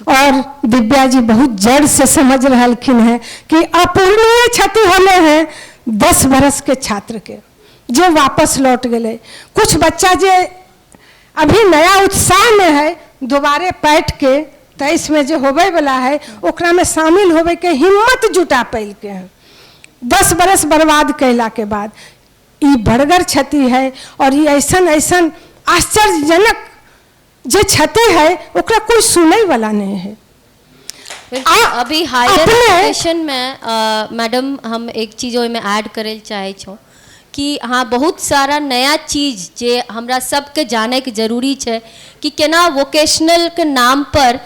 और दिव्या जी बहुत जड़ से समझ रहलखिन है कि अपूर्णीय क्षति होले हैं 10 बरस के छात्र के जो वापस लौट गए। कुछ बच्चा जे अभी नया उत्साह में है दोबारे पैठ के 23 में जो होबे वाला है ओकरा में शामिल होबे के हिम्मत जुटा पैल के हैं। 10 बरस बर्बाद कैला के बाद ई बड़गर क्षति है। और ये ऐसन ऐसन आश्चर्यजनक जो क्षति है ओकरा कोई सुने वाला नहीं है। अभी हायर एजुकेशन में मैडम हम एक चीज में ऐड करे चाहे छो कि हाँ बहुत सारा नया चीज जे हमरा सबके जाने के जरूरी है कि केना वोकेशनल के नाम पर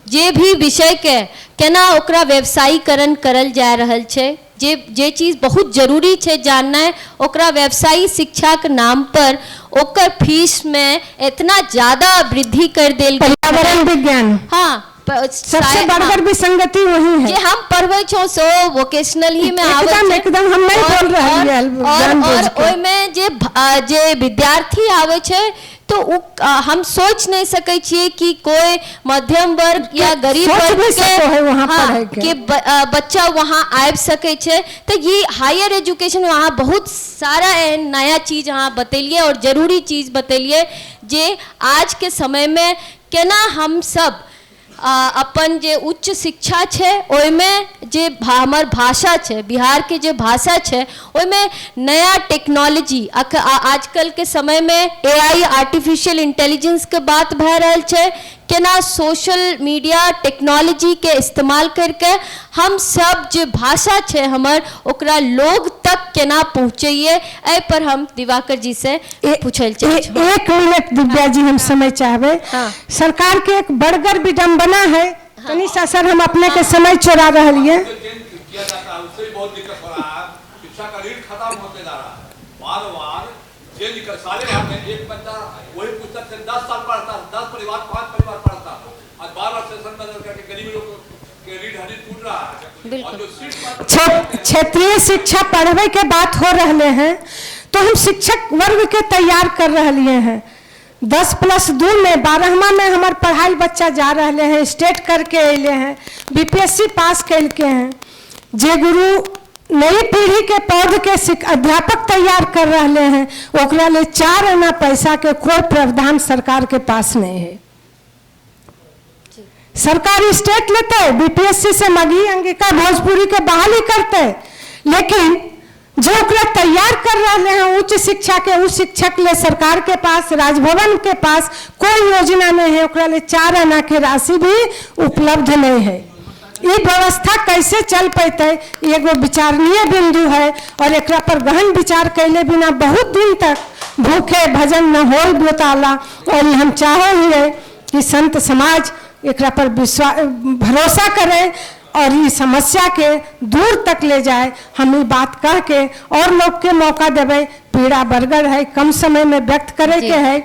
जे भी विषय के केना ओकरा व्यवसायीकरण करल जा रहल छे। जे चीज बहुत जरूरी है जानना है ओकरा व्यवसायी शिक्षा के नाम पर ओकर फीस में इतना ज़्यादा वृद्धि कर देल। पर्यावरण विज्ञान हाँ सबसे बड़कर विसंगति वही है जे हम पढ़वे छो सो वोकेशनल ही में आवे छे। एकदम हम नहीं बोल रहे हैं और ओय में जे विद्यार्थी आवे छे तो हम सोच नहीं सके छिए कि कोई मध्यम वर्ग या गरीब वर्ग के वहाँ के बच्चा वहाँ आब सके छे। तो ये हायर एजुकेशन वहाँ बहुत सारा नया चीज वहाँ बतेलिए और जरूरी चीज बतेलिए जे आज के समय में केना हम सब अपन जे उच्च शिक्षा छे ओइमे जे हमर भाषा छे बिहार के जे भाषा छे ओइमे नया टेक्नोलॉजी आजकल के समय में एआई आर्टिफिशियल इंटेलिजेंस के बात भय रहल छे केना सोशल मीडिया टेक्नोलॉजी के इस्तेमाल करके हम सब जे भाषा छे हमर ओकरा लोग तक केना पहुँचैये ए पर हम दिवाकर जी से पूछल चाहे। 1 मिनट दिव्या जी हम समय चाहबे। हाँ। सरकार के एक बड़गर विडंबना है। तनी सा सर हम अपने के समय चुरा रही है। उससे बहुत दिक्कत हो रहा है। शिक्षा का ऋण खत्म होते जा रहा है। बार-बार साले में एक बच्चा वही पुस्तक से 10 साल पढ़ता, 10 परिवार 5 परिवार पढ़ता, आज बार-बार सेशन बदल करके गरीब लोग के ऋण हरी टूट रहा है। और जो क्षेत्रीय शिक्षा पढ़वे के बात हो रहे हैं तो हम शिक्षक वर्ग के तैयार कर रहे हैं। 10+2 में 12वां में हमार पढ़ाई बच्चा जा रहे हैं, स्टेट करके अले हैं, बीपीएससी पास कैल के हैं। जे गुरु नई पीढ़ी के पौध के अध्यापक तैयार कर रहे हैं ओकरा ले 4 आना पैसा के कोई प्रावधान सरकार के पास नहीं है। सरकार स्टेट लेते बीपीएससी से मगही अंगिका भोजपुरी के बहाली करते, लेकिन जो ओकरा तैयार कर रहे हैं उच्च शिक्षा के उस शिक्षक ले सरकार के पास राजभवन के पास कोई योजना नहीं है। ओकरा ले 4 आना के राशि भी उपलब्ध नहीं है। ये व्यवस्था कैसे चल पाते एगो विचारणीय बिंदु है और एकरा पर गहन विचार कैले बिना बहुत दिन तक भूखे भजन न हो बताला। और हम चाहे हुए कि संत समाज एकरा पर भरोसा करे और ये समस्या के दूर तक ले जाए। हम ये बात कह के और लोग के मौका देवे। पीड़ा बरगर है, कम समय में व्यक्त करे के है।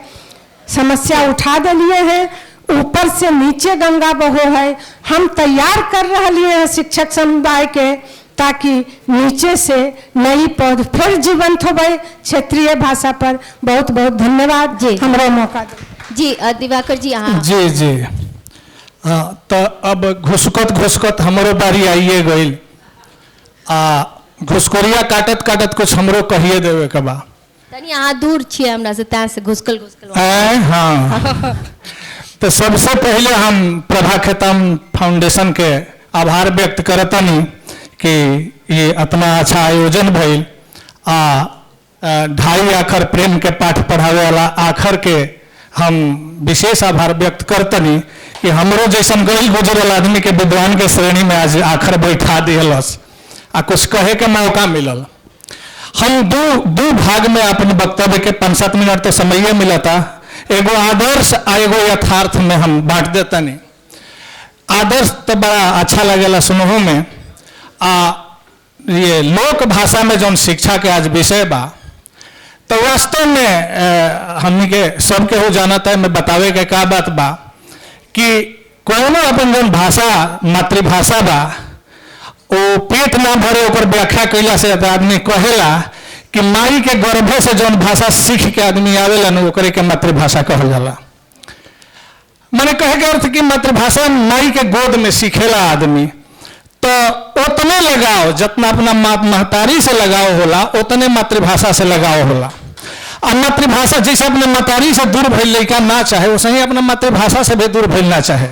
समस्या उठा दिए हैं, ऊपर से नीचे गंगा बहो है। हम तैयार कर रहे हैं शिक्षक समुदाय के ताकि नीचे से नई पौध फिर जीवंत हो गए क्षेत्रीय भाषा पर। बहुत बहुत धन्यवाद जी हमारा मौका जी। दिवाकर जी जी जी तो अब घुसकत हमारो बारी आइए गई। घुसकोरिया काटत काटत कुछ हमरो कहिए देवे के बा। तनी यहाँ दूर छिए हमरा से ता से घुसकल हाँ। तो सबसे पहले हम प्रभा खेतम फाउंडेशन के आभार व्यक्त करतनी कि ये इतना अच्छा आयोजन भइल। 2.5 आखर प्रेम के पाठ पढ़ावे वाला आखर के हम विशेष आभार व्यक्त करतनी कि हमरो जैसन गई गुजरल आदमी के विद्वान के श्रेणी में आज आखर बैठा दिलस। आ कुछ कहे के मौका मिलल। हम दो भाग में अपने वक्तव्य के 5-7 मिनट तो समय मिला था, एगो आदर्श आ एगो यथार्थ में हम बांट देता नहीं। आदर्श तो बड़ा अच्छा लगेला सुनहु में, ये लोक भाषा में जौन शिक्षा के आज विषय बा, तो वास्तव में हमनी के सबके हो जाना था, मैं बतावे के का बात बा कि कोनो अपन जौन भाषा मातृभाषा बा वो पेट ना भरे ओकर व्याख्या कैला से आदमी कहेला कि माई के गर्भे से जौन भाषा सीख के आदमी आवेला न ओकरे के मातृभाषा कहल जाला। मैंने कहे के अर्थ कि मातृभाषा माई के गोद में सीखेला आदमी, तो उतने लगाव जितना अपना महतारी से लगाव होला उतने मातृभाषा से लगाव होला। और मातृभाषा जैसे अपने महतारी से दूर भइल लड़का ना चाहे वैसे ही अपना मातृभाषा से भी दूर भइल ना चाहे।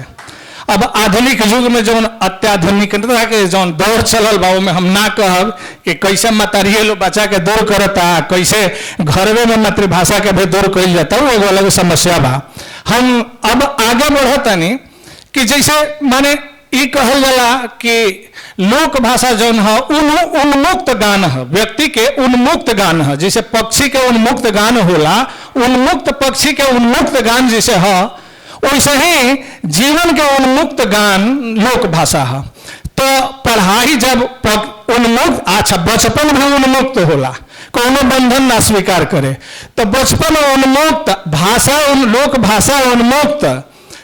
अब आधुनिक युग में जौन अत्याधुनिकता के जौन दौर चलल बा में हम ना कहब कि कैसे महतारिये लोग बच्चा के दूर करता, कैसे घरवे में मातृभाषा के भी दूर कइल जाता, वो एगो अलग समस्या बा। हम अब आगे बढ़तानी कि जैसे माने ये कहल जाला कि लोक भाषा जौन है उन्मुक्त गान है, व्यक्ति के उन्मुक्त गान है। जैसे पक्षी के उन्मुक्त गान होला, उन्मुक्त पक्षी के उन्मुक्त गान जैसे है, वैसे ही जीवन के उन्मुक्त गान लोक भाषा है। तो पढ़ाई जब उन्मुक्त, अच्छा बचपन भी उन्मुक्त होला, कोनो बंधन ना स्वीकार करे, तो बचपन उन्मुक्त भाषा लोक भाषा उन्मुक्त,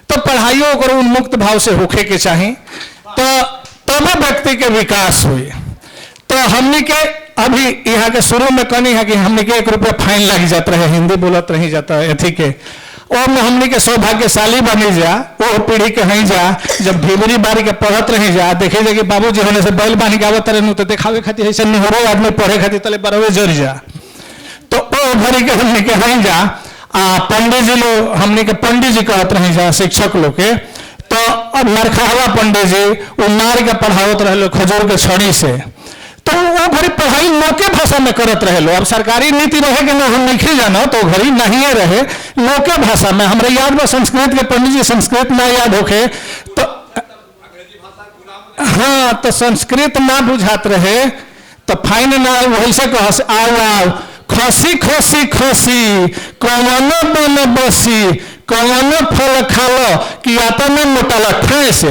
तो पढ़ाइयों को उन्मुक्त भाव से होखे के चाहिए, तो तब व्यक्ति के विकास हुई। तो हमने के अभी यहाँ के शुरू में कहनी है कि हमने के 1 रुपया फाइन लग जाता रहे, हिंदी बोलत रही जाता है एथी के, और में हमने के सौभाग्यशाली बनी जा, वो पीढ़ी के हई जा, जब ढेबरी बारी के पढ़त रही जा, देखे जा कि बाबूजी होने से बैल बानी गावत रहे तो देखावे खातिर ऐसे नहीं हो आदमी पढ़े खातिर तले बरवे जर जा, तो वो भरी के हमने के हई जा। पंडित जी लोग हमने के पंडित जी कहत रही जा शिक्षक लोग के, तो मरखावा पंडित जी वो मार के पढ़ावत रहे लो खजूर के छड़ी से, तो वो घड़ी पढ़ाई लोके भाषा में करत रहे लो। अब सरकारी नीति रहे कि ना हम नहीं जाना, तो घड़ी नहीं रहे लोके भाषा में। हमारे याद में संस्कृत के पंडित जी संस्कृत ना याद होके तो हाँ, तो संस्कृत ना बुझात रहे तो फाइन ना वही से कह आओ खसी खसी खसी कौन बन बसी कौन फल खालो कि आता में मोटाला ठेस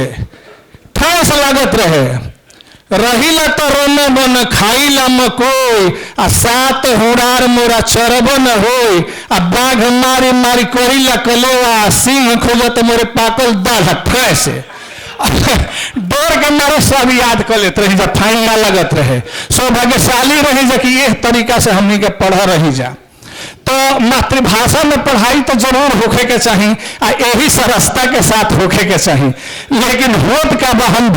लागत रहे, रहीला तो रोन बन खाईला मकोई आ सात हुड़ार मोरा चरब न होई आ बाघ मारी मारी करीला कलेवा सिंह खोजत मोरे पाकल दाढ़ ठेस डर के मारे सब याद कर लेते रही जा, फाइन ना लगत रहे, सौभाग्यशाली रही जा कि ये तरीका से हमनी के पढ़ रही जा। तो मातृभाषा में पढ़ाई तो जरूर होखे के चाहिए, यही सरसता के साथ होखे के चाहिए, लेकिन होत का बा हम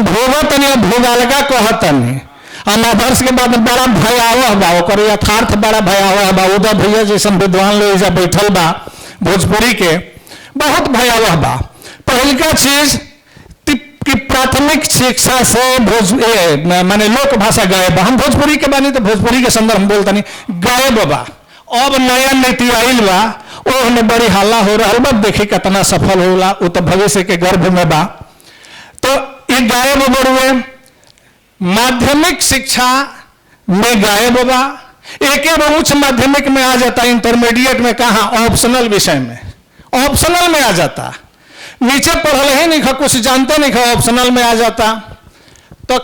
भोगतनी भोगालगा कहतनी। हम आदर्श के बाद बड़ा भयावह बा, ओकर यथार्थ बड़ा भयावह बा। उदय भैया जैसे विद्वान लोग बैठल बा भोजपुरी के, बहुत भयावह बा। पहलका चीज कि प्राथमिक शिक्षा से माने लोक भाषा गायब। हम भोजपुरी के बानी तो भोजपुरी के संदर्भ में बोलता नहीं, गायब बा। अब नया नीति आइल बा, ओहने बड़ी हल्ला हो रहा बा, देखी कितना सफल होला, वो तो भविष्य के गर्भ में बा। तो ये गायब बड़ुए माध्यमिक शिक्षा में गायब बा, एक उच्च माध्यमिक में आ जाता, इंटरमीडिएट में कहा ऑप्शनल विषय में, ऑप्शनल में आ जाता, नीचे पढ़ल ही नहीं, कुछ जानते नहीं, ऑप्शनल में आ जाता। तो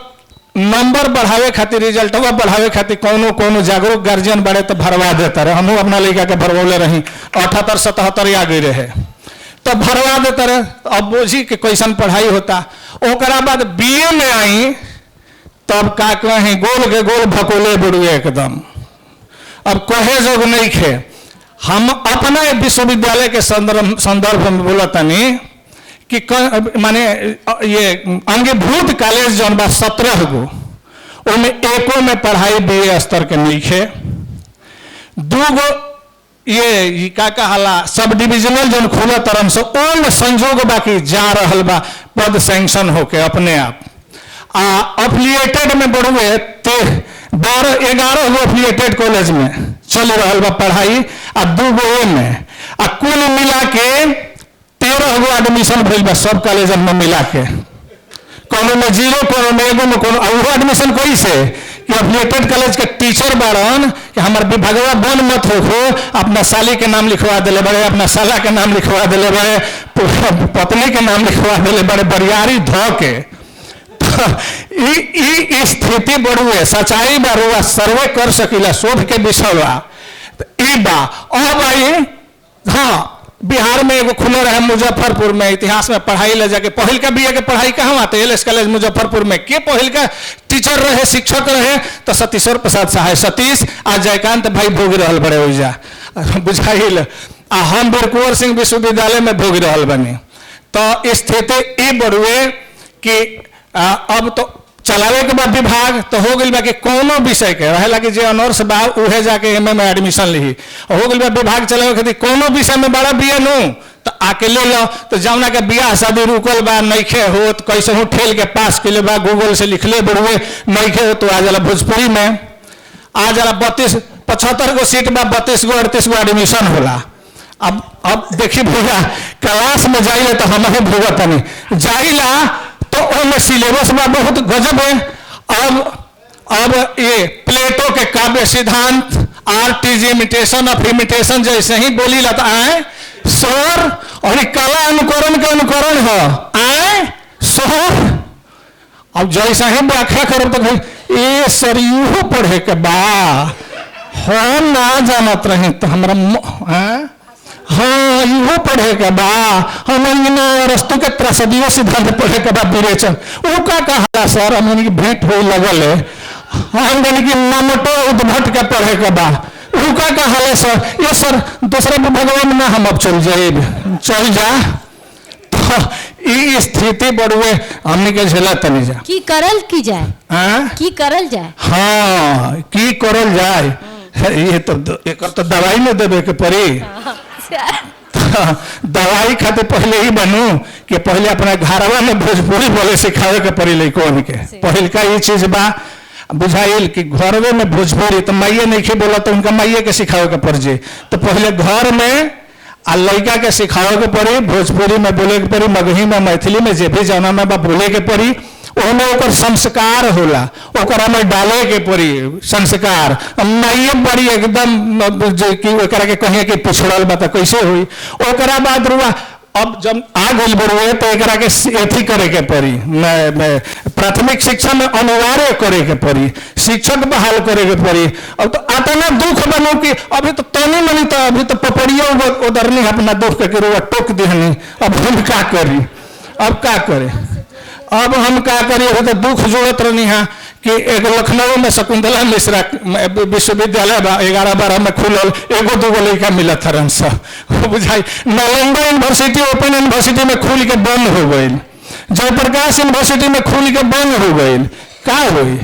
नंबर बढ़ावे खातिर, रिजल्ट बढ़ावे खातिर कोनो जागरूक गार्जियन बड़े तो भरवा देता रहे। हम अपना लड़का के भरवले रही, 78-77 आ गई रहे तो भरवा देता रहे। अब बोझी के कैसन पढ़ाई होता। ओकरा बाद बीए में आई तब का कहें गोल के गोल भकोले बुड़ुए एकदम, अब कहे जोग नहीं खे। हम अपना विश्वविद्यालय के संदर्भ में बोलतनी कि माने ये अंगीभूत कॉलेज जौन बा 17 गो, उनमें एको में पढ़ाई बीए स्तर के नहीं खे। 2 गो ये का कहाला सब डिविजनल जौन खुला तरम से ओन संजोग बाकी जा रहल बा पद सैंक्शन होके अपने आप। अफिलिएटेड में बढ़ुए 11 गो अफिलिएटेड कॉलेज में चल रहल बा पढ़ाई, 2 गो में कुल मिला के 13 गो एडमिशन भइल बा सब कॉलेज में मिला के। कोनो में 0, कोनो में 1 में कोनो और एडमिशन कोई से कि अफिलिएटेड कॉलेज के टीचर बाड़न कि हमार विभागवा बन मत हो, अपना साली के नाम लिखवा दिले बड़े, अपना साला के नाम लिखवा दिले बड़े, पत्नी के नाम लिखवा दिले बड़े, बरियारी धो के। तो स्थिति बड़ुए सच्चाई बारुआ सर्वे कर सकीला शोध के विषय बा। ई बा अब आई हाँ बिहार में एगो खुले रहे मुजफ्फरपुर में इतिहास में पढ़ाई ले जाके पहिल का बीए के पढ़ाई कहाँ आते एलएस कॉलेज मुजफ्फरपुर में के पहिल का टीचर रहे शिक्षक रहे तो सतीश्वर प्रसाद सहाय सतीश आज जयकांत भाई भोग रहल बड़े ओइजा बुझाइल आ हम वीर कुंवर सिंह विश्वविद्यालय में भोग रहल बनी। तो स्थिति ई बड़ुए कि अब तो चलावे के बाद विभाग तो हो गई बा कि कोनो विषय के रहेला कि जे ऑनर्स बा उहे जाके एमए में एडमिशन ली हो गई बा विभाग चलावे खातिर कोनो विषय में बड़ा बिया नु तो आके ले लो तो जौना के बियाह शादी रुकल बा नइखे हो तो कैसे हूँ ठेल के पास के ले बा गूगल से लिखले बड़ुए नइखे हो तो आ जाला भोजपुरी में आ जाला 75 गो सीट बा 32 गो 38 गो एडमिशन होला। अब देखी भैया क्लास में जाइए तो हमारे भोगत नहीं जाइला तो उनमें सिलेबस बा बहुत गजब है। अब ये प्लेटो के काव्य सिद्धांत आर्टिज इमिटेशन ऑफ इमिटेशन जैसे ही बोली लता आए सर और कला अनुकरण के अनुकरण है आए सर। अब जैसा ही व्याख्या करो तो ये सर यूं पढ़े के बा हम ना जानत रहे तो हमारा हाँ यूं पढ़े के बा हम रस्तों के त्रसदीय सिद्धांत पढ़े के बाद विरेचन वो का कहा सर हम भेंट हो लगल है हम की नामटो उद्भट के पढ़े के बा वो का कहा सर ये सर दूसरे भगवान में हम अब चल जाए चल जा। तो ई स्थिति बड़ुए हमने के झेला तनी जा की करल की जाए की करल जाए हाँ की करल जाए ये तो एक तो दवाई में देवे के पड़ी दवाई खातिर पहले ही बनू कि पहले अपना घरवा में भोजपुरी बोले सिखावे के पड़ी लइकन के पहल का ये चीज बा बुझाइल कि घरवे में भोजपुरी तो माइये नहीं बोला तो उनका माइये के सिखावे के पड़ जाए तो पहले घर में आ लड़का के सिखावे के पड़ी भोजपुरी में बोले के पड़ी मगही में मैथिली में जे भी जौना में बोले के पड़ी ओमे ओकर संस्कार होला ओकरा में डाले के पड़ी संस्कार माइये बड़ी एकदम कि ओकरा के कहिए कि पिछड़ल बा तो कैसे हुई ओकरा बाद रुआ अब जब आ गई बड़ुए तो एकरा के एथी करे के पड़ी प्राथमिक शिक्षा में अनिवार्य करे के पड़ी शिक्षक बहाल करे के पड़ी। अब तो आतना दुख बनू कि अभी तो तनी मनी तो अभी तो पपड़िया उधर नहीं अपना दुख के रुआ टोक दिहनी अब हम क्या करी अब क्या करे अब हम क्या करिए तो दुख जोड़त रहनी है कि एक लखनऊ में शकुंतला मिश्रा विश्वविद्यालय 11-12 में खुलल एगो दूगो लड़का मिला थरन सब बुझाई नालंदा यूनिवर्सिटी ओपन यूनिवर्सिटी में खुल के बंद हो गई जयप्रकाश यूनिवर्सिटी में खुल के बंद हो गई का हुई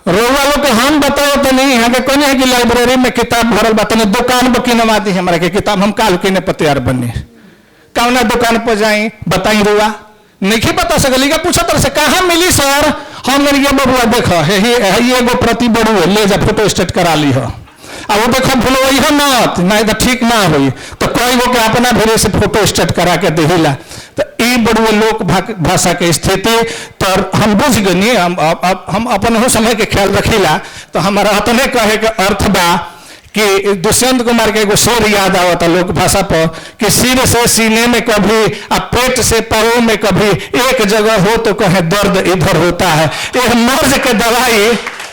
रोवा लोग के हम बताओ तो नहीं है कि कौन है कि लाइब्रेरी में किताब भरल बात नहीं दुकान पर किनवा दी हमारे के किताब हम काल किने पर तैयार बनी कौना दुकान पर जाई बताई रुआ नहीं बता सकली का पूछा तरह से कहाँ मिली सर हम बबुआ देख एगो प्रति बड़ू ले जा फोटो स्टेट करा ली हो अब वो देखो भूलवई हो मत नहीं तो ठीक ना हुई तो कई गो के अपना भेरे से फोटो स्टेट करा के देला तो ये बड़ुए लोक भाषा के स्थिति तो हम बुझ गनी हम अपन हो समय के ख्याल रखीला तो हमारा अपने कहे के अर्थ बा कि दुष्यंत कुमार के एगो शेर याद आवता लोक भाषा पर कि सिर से सीने में कभी और पेट से पैरों में कभी एक जगह हो तो कहे दर्द इधर होता है यह मर्ज के दवाई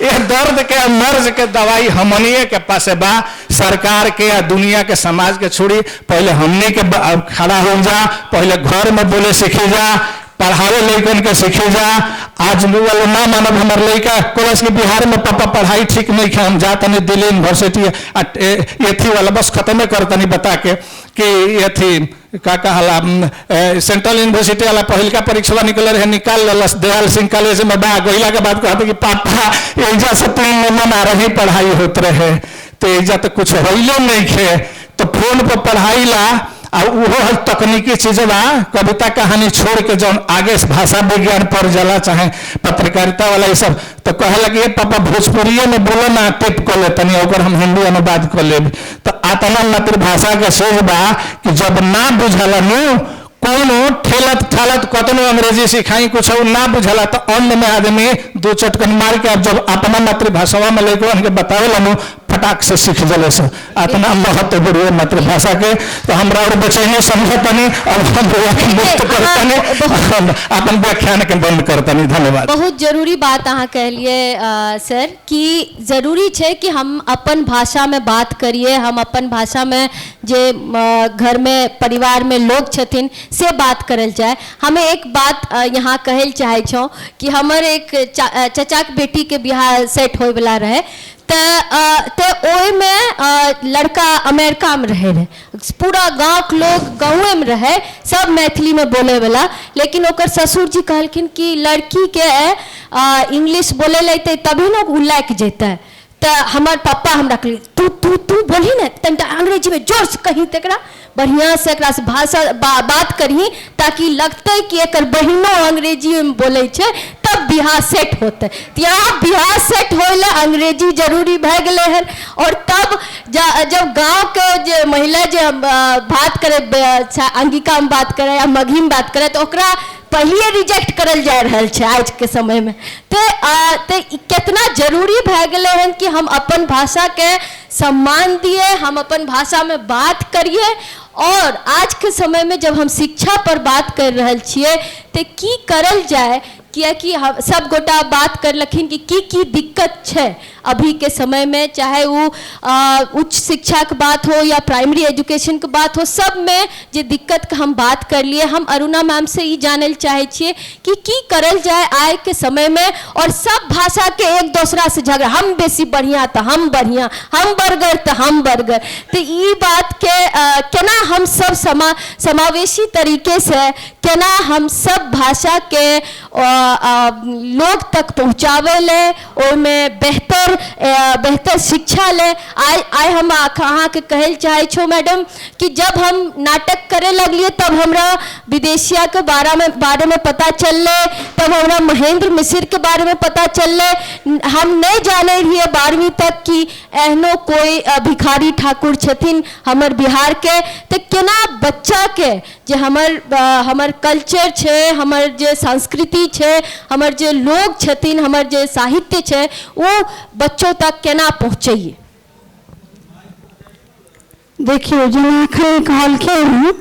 यह दर्द के मर्ज के दवाई हमनिए के पास बा सरकार के या दुनिया के समाज के छोड़ी पहले हमने के खड़ा हो जा पहले घर में बोले सीखी जा पढ़ावे लड़कन के सीखे जा आज वाले ना मानव हमारे लड़का कॉलेज के बिहार में पापा पढ़ाई ठीक नहीं है हम जाते नहीं दिल्ली यूनिवर्सिटी ये थी वाला बस खत्म करता नहीं बता के कि ये थी का कहला सेंट्रल यूनिवर्सिटी वाला पहल का परीक्षा निकल रहे निकाल लस दयाल सिंह कॉलेज में बा गहिला के बाद कहते कि पापा एजा से 3 महीना आ रही पढ़ाई होते रहे तो एजा तो कुछ होइले नहीं है तो फोन पर पढ़ाई ला और वो तकनीकी चीज बा कविता कहानी छोड़ के जो आगे भाषा विज्ञान पढ़ जाला चाहे पत्रकारिता वाला ये सब तो कहे लगे पापा भोजपुरिये में बोलो ना टिप कर ले तनी और हम हिंदी अनुवाद कर ले तो आतना मातृभाषा के सोच बा कि जब ना बुझाला नु कोनो ठेलत ठालत कतनो अंग्रेजी सिखाई कुछ ना बुझला तो अन्न में आदमी 2 चटकन मार के अब जब अपना मातृभाषा में लेके उनके बतावे लो फटाक से सीख जले से इतना महत्वपूर्ण मातृभाषा के तो हमरा और बचैनी समझतनी और हम मुक्त करतनी अपन व्याख्यान के बंद करतनी। धन्यवाद। बहुत जरूरी बात अहाँ कहलिए सर कि जरूरी है कि हम अपन भाषा में बात करिए, हम अपन भाषा में जे घर में परिवार में लोग छथिन से बात करल जाए। हमें एक बात यहाँ कहल चाहे छो कि हमर एक चचा के बेटी के बियाह सेट होए वाला रहे तो ओय में लड़का अमेरिका में रहे, पूरा गांव के लोग गाँवे में रहे, सब मैथिली में बोले वाला, लेकिन ओकर ससुर जी कहलखिन कि लड़की के इंग्लिश बोले लेते तभी ना उ लाइक जेते। तो हमार पापा हमरा कहली तू तू तू बोली ना तनिटा अंग्रेजी में जोर से कही तकरा बढ़िया से एकरा से भाषा बात करी ताकि लगते कि एक बहिनो अंग्रेजी में बोले छे तब बिहार सेट होते। यहाँ बिहार सेट होले अंग्रेजी जरूरी भै गए है। और तब जब गांव के जो महिला जो बात करे अंगिका में बात करे या मगही में बात करे तो ओकरा पहले रिजेक्ट करल जा रहा है आज के समय में। तो कितना जरूरी भै गए है कि हम अपन भाषा के सम्मान दिए, हम अपन भाषा में बात करिए। और आज के समय में जब हम शिक्षा पर बात कर रहे छिए तो की करल जाए, कियाकि हम सब गोटा बात कर लखिन कि की दिक्कत है अभी के समय में, चाहे वो उच्च शिक्षा की बात हो या प्राइमरी एजुकेशन की बात हो, सब में जो दिक्कत का हम बात कर लिए। हम अरुणा मैम से ये जानल चाहे छिए कि की करल जाए आए के समय में। और सब भाषा के एक दूसरा से झगड़ा, हम बेसी बढ़िया तो हम बढ़िया, हम बर्गर तो हम बर्गर, तो ये बात के केना हम सब समावेशी तरीके से केना हम सब भाषा के लोग तक पहुँचावे ले, ओमें बेहतर शिक्षा ले। आइ हम अहाँ के कहल चाहे छो मैडम कि जब हम नाटक करे लगलिए तब हमरा विदेशिया के बारे में पता चलले, तब हमरा महेंद्र मिश्र के बारे में पता चलले। हम नहीं जाने रहिए 12वीं तक कि एहनो कोई भिखारी ठाकुर छथिन हमर बिहार के। तो केना बच्चा के जे हमर कल्चर छे, हमर जे संस्कृति छे, हमर जे लोग छथिन, हमर जे साहित्य छे वो बच्चों तक केना पहुँचैए। देखिए जेना अखन कहलखिन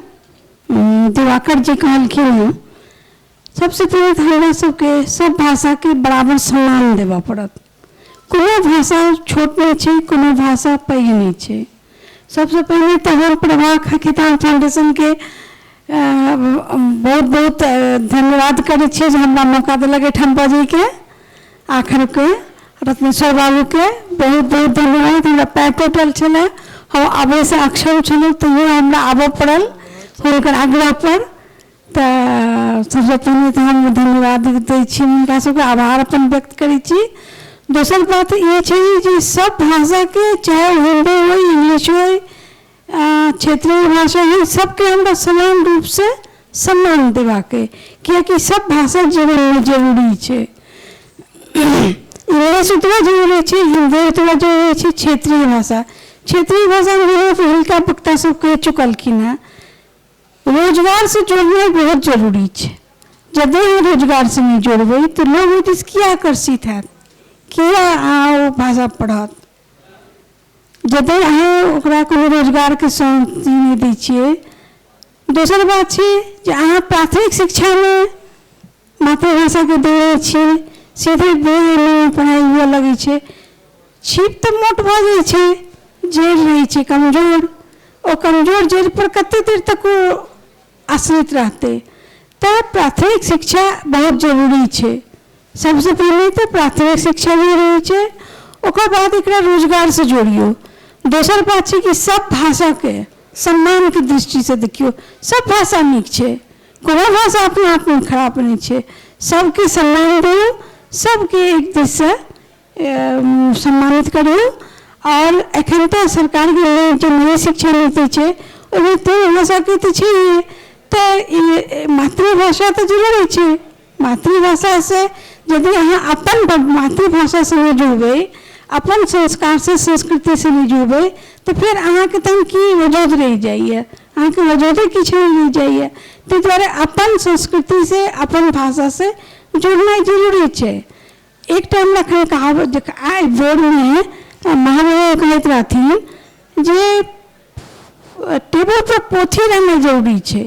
दिवाकर जी कहलखिन, सबसे पहले तो हमरा सबके सब भाषा के बराबर सम्मान देवा पड़त। कोनो भाषा छोट नहीं छे, कोनो भाषा पैघ नहीं छे। सबसे पहले तो हम प्रभा खिताब फाउंडेशन के बहुत बहुत धन्यवाद करे छे जे हमरा मौका दिलक एठाम बजे के। आखिर के रत्नेश्वर बाबू के बहुत बहुत धन्यवाद। हमरा पैर टूटल छले, हम आबे से अक्षम छलू तो हमरा आबऽ पड़ल हुनकर आग्रह पर। तो सबसे पहले तो हम धन्यवाद दै छी हुनका सबके, आभार अपन व्यक्त करै छी। दोसर बात ये छे जे सब भाषा के चाहे हिंदी हो, इंग्लिश हो, क्षेत्रीय भाषा है, सबके हमरा समान रूप से सम्मान देवा के, कियाकि सब भाषा जीवन में जरूरी छे। इंग्लिश उतना जरूरी छे, हिंदी उतना जरूरी छे, क्षेत्रीय भाषा में पहिलका वक्ता सब कह चुकलखिन है। रोजगार से जोड़ना बहुत जरूरी छे। जब रोजगार से नहीं जोड़बे तो लोग किया आकर्षित है, किया वो भाषा पढ़त। जब अहाँ ओकरा कोनो रोजगार के संति नहीं दै छियै। दोसर बात छे जे अहाँ प्राथमिक शिक्षा में मातृभाषा के दे छियै, सीधे बोल पढ़ाई हुए लगे छे। छिप तो मोट भ जाए छे, जड़ रहे छे कमजोर, और कमजोर जड़ पर कते देर तक वो आश्रित रहते। तो प्राथमिक शिक्षा बहुत जरूरी छे। सबसे पहले तो प्राथमिक शिक्षा जरूरी छे, ओकर बाद एकरा रोजगार से जोड़ियो। दोसर बात छे कि सब भाषा के सम्मान के दृष्टि से देखियो। सब भाषा नीक छे, कोनो भाषा अपने आप में खराब नहीं छे। सबके सम्मान दियो, सबके एक दिश से सम्मानित करियो। और एखन तो सरकार के जो नई शिक्षा नीति छे ओहिमे 3 भाषा के तो छे, तो मातृभाषा तो जरूरी छे। मातृभाषा से यदि अहाँ अपन मातृभाषा से नहीं जुड़बे, अपन संस्कार से संस्कृति से नहीं जुड़बे, तो फिर अहाँ के तन की वजूद रह जाइए। अहाँके वजोदे किछु नहीं जाइए। ताहि दुआरे अपन संस्कृति से अपन भाषा से जुड़नाइ जरूरी छै। एकटा हमरा कहीं कहावत देख आइ बोर्ड में महाराज कहैत रहथिन जे टेबल पर पोथी रहना जरूरी छै।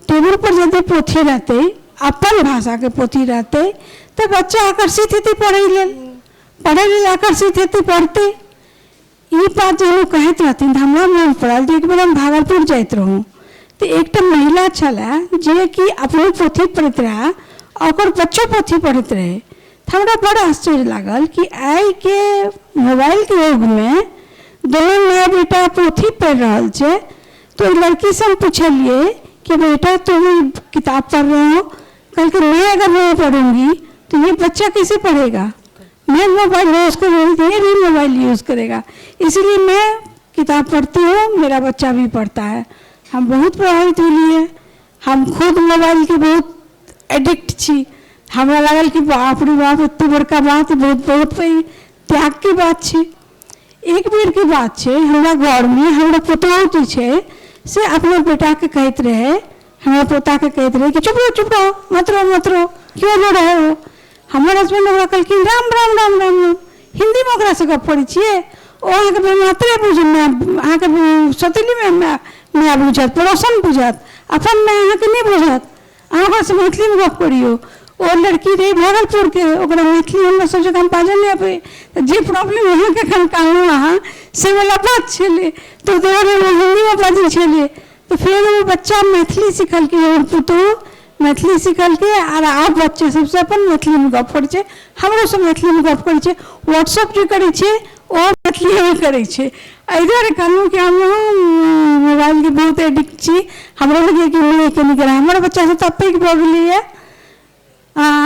टेबल पर यदि पोथी रहते, अपन भाषा के पोथी रहते, तो बच्चा आकर्षित हेतै पढ़ै लेल आकर्षित हेतै पढ़ते। ई बात जो कहैत रहथिन हमरा मोन पड़ल जे एक बेर हम भागलपुर जाइत रहूँ तो एकटा महिला छलै जे कि अपने पोथी पढ़ैत रहै, ओकर बच्चो पोथी पढ़ैत रहे। हमरा बड़ा आश्चर्य लागल कि आइ के मोबाइल के युग में दोनों माँ बेटा पोथी पढ़ रहा है। तो लड़की से हम पूछलिए कि बेटा तुम किताब पढ़ रहे हो? कल के मैं अगर नहीं पढ़ूंगी तो ये बच्चा कैसे पढ़ेगा? मैं मोबाइल यूज़ करूँगी, ये भी मोबाइल यूज़ करेगा। इसलिए मैं किताब पढ़ती हूँ, मेरा बच्चा भी पढ़ता है। हम बहुत प्रभावित हुए। हम खुद मोबाइल के बहुत एडिक्ट छी। हमरा लागल कि बाप रे बाप इतने बड़का बात, बहुत बहुत त्याग की बात है। एक बेर की बात है, हमारा घर में हमारा पुतौह जो है से अपने बेटा के कहते रहे, हमारा पोता के कहते रहे कि चुप रहो मत रहो क्यों रो रहे हो? हमारे हस्बैंड ओकरा कहलखिन राम राम राम राम राम। हिंदी में ओकरा से गप करै छियै, ओ अहाँके मात्रे बुझत, अहाँके सौतेली में माय बुझत, पड़ोसन बुझत, अपन माय अहाँके नहीं बुझत। अहाँ ओकरा से मैथिली में गप करियो। और लड़की रही भागलपुर के, ओकरा मैथिली हमरा सोचत हम बाजल नहीं आबे, जे प्रॉब्लम यहाँ के एखन कहलहुँ अहाँ से वाला बात छलै। तो दोबारा हिंदी में बाजै छलै। तो फिर वो बच्चा मैथिली सीखल के, और पुतौह मैथिली सीखल के, और आप बच्चे सबसे अपन मैथिली में गप करै छै। हमरो सब मैथिली में गप करै छै। व्हाट्सअप जो करै छै ओ मैथिली में करै छै। एहि दुआरे कहलहुँ कि हम मोबाइल के बहुत एडिक्ट छी। हमरा लगे कि नहीं कनी करा हमर बच्चा सब तऽ पैघ भऽ गेलैए।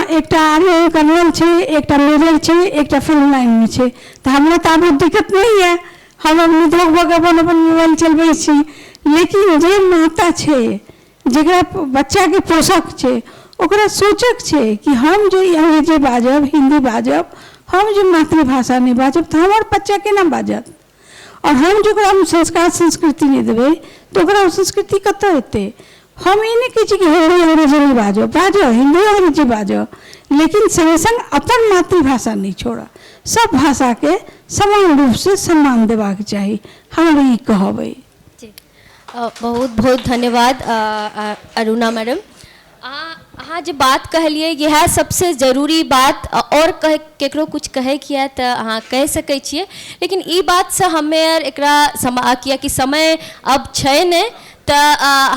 एकटा आर्मी कर्नल छै, एकटा मेजर छै, एकटा फिल्म लाइन में छै। तो हमरा तो आब दिक्कत नहीं है, हम निधक भऽ अपन अपन मोबाइल चलबै छी। लेकिन जे माता छै जकरा बच्चा के पोषक छै, ओकरा सोचक छै कि हम जो अंग्रेजी बाजब, हिंदी बाजब, हम जो मातृभाषा नहीं बाजब तो हमार बच्चा केना बाजत? और हम जो संस्कार संस्कृति नहीं देबै तो ओकरा संस्कृति कतऽ हेतै? हम ये नहीं कहे कि हिंदी अंग्रेजी नहीं बाजो हिंदी अंग्रेजी बाजो, लेकिन संग संग अपन मातृभाषा नहीं छोड़ा। सब भाषा के समान रूप से सम्मान देबाक चाही, हमरा ई कहबै। बहुत बहुत धन्यवाद अरुणा मैडम। अहाँ जे बात कहलिए यह सबसे जरूरी बात, और केकरो कुछ कहे किया तो अहाँ कह सकै छियै। लेकिन ई बात से हमे एकरा कि समय अब छै ने, तो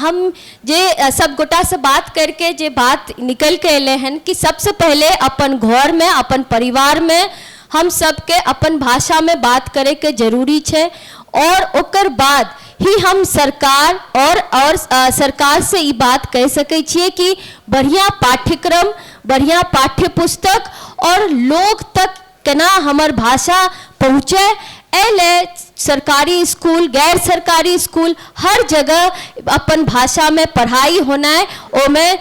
हम जे सब गोटा से बात करके जे बात निकल के अले हैं कि सबसे पहले अपन घर में, अपन परिवार में हम सबके अपन भाषा में बात करे के जरूरी है। और ओकर बाद ही हम सरकार और सरकार से ये बात कह सकै छियै कि बढ़िया पाठ्यक्रम, बढ़िया पाठ्य पुस्तक और लोग तक केना हमर भाषा पहुँचे। एले सरकारी स्कूल, गैर सरकारी स्कूल, हर जगह अपन भाषा में पढ़ाई होना है। ओमें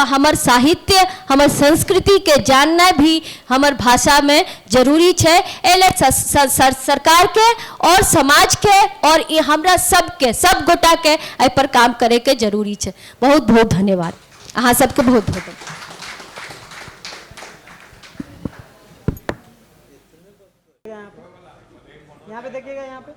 हमर साहित्य, हमर संस्कृति के जानना भी हमर भाषा में जरूरी है। एले सरकार के और समाज के और ये हमरा सबके, सब गोटा के एहि पर काम करे के जरूरी है। बहुत बहुत धन्यवाद अहाँ सबके, बहुत बहुत। यहाँ पे देखिएगा, यहाँ पे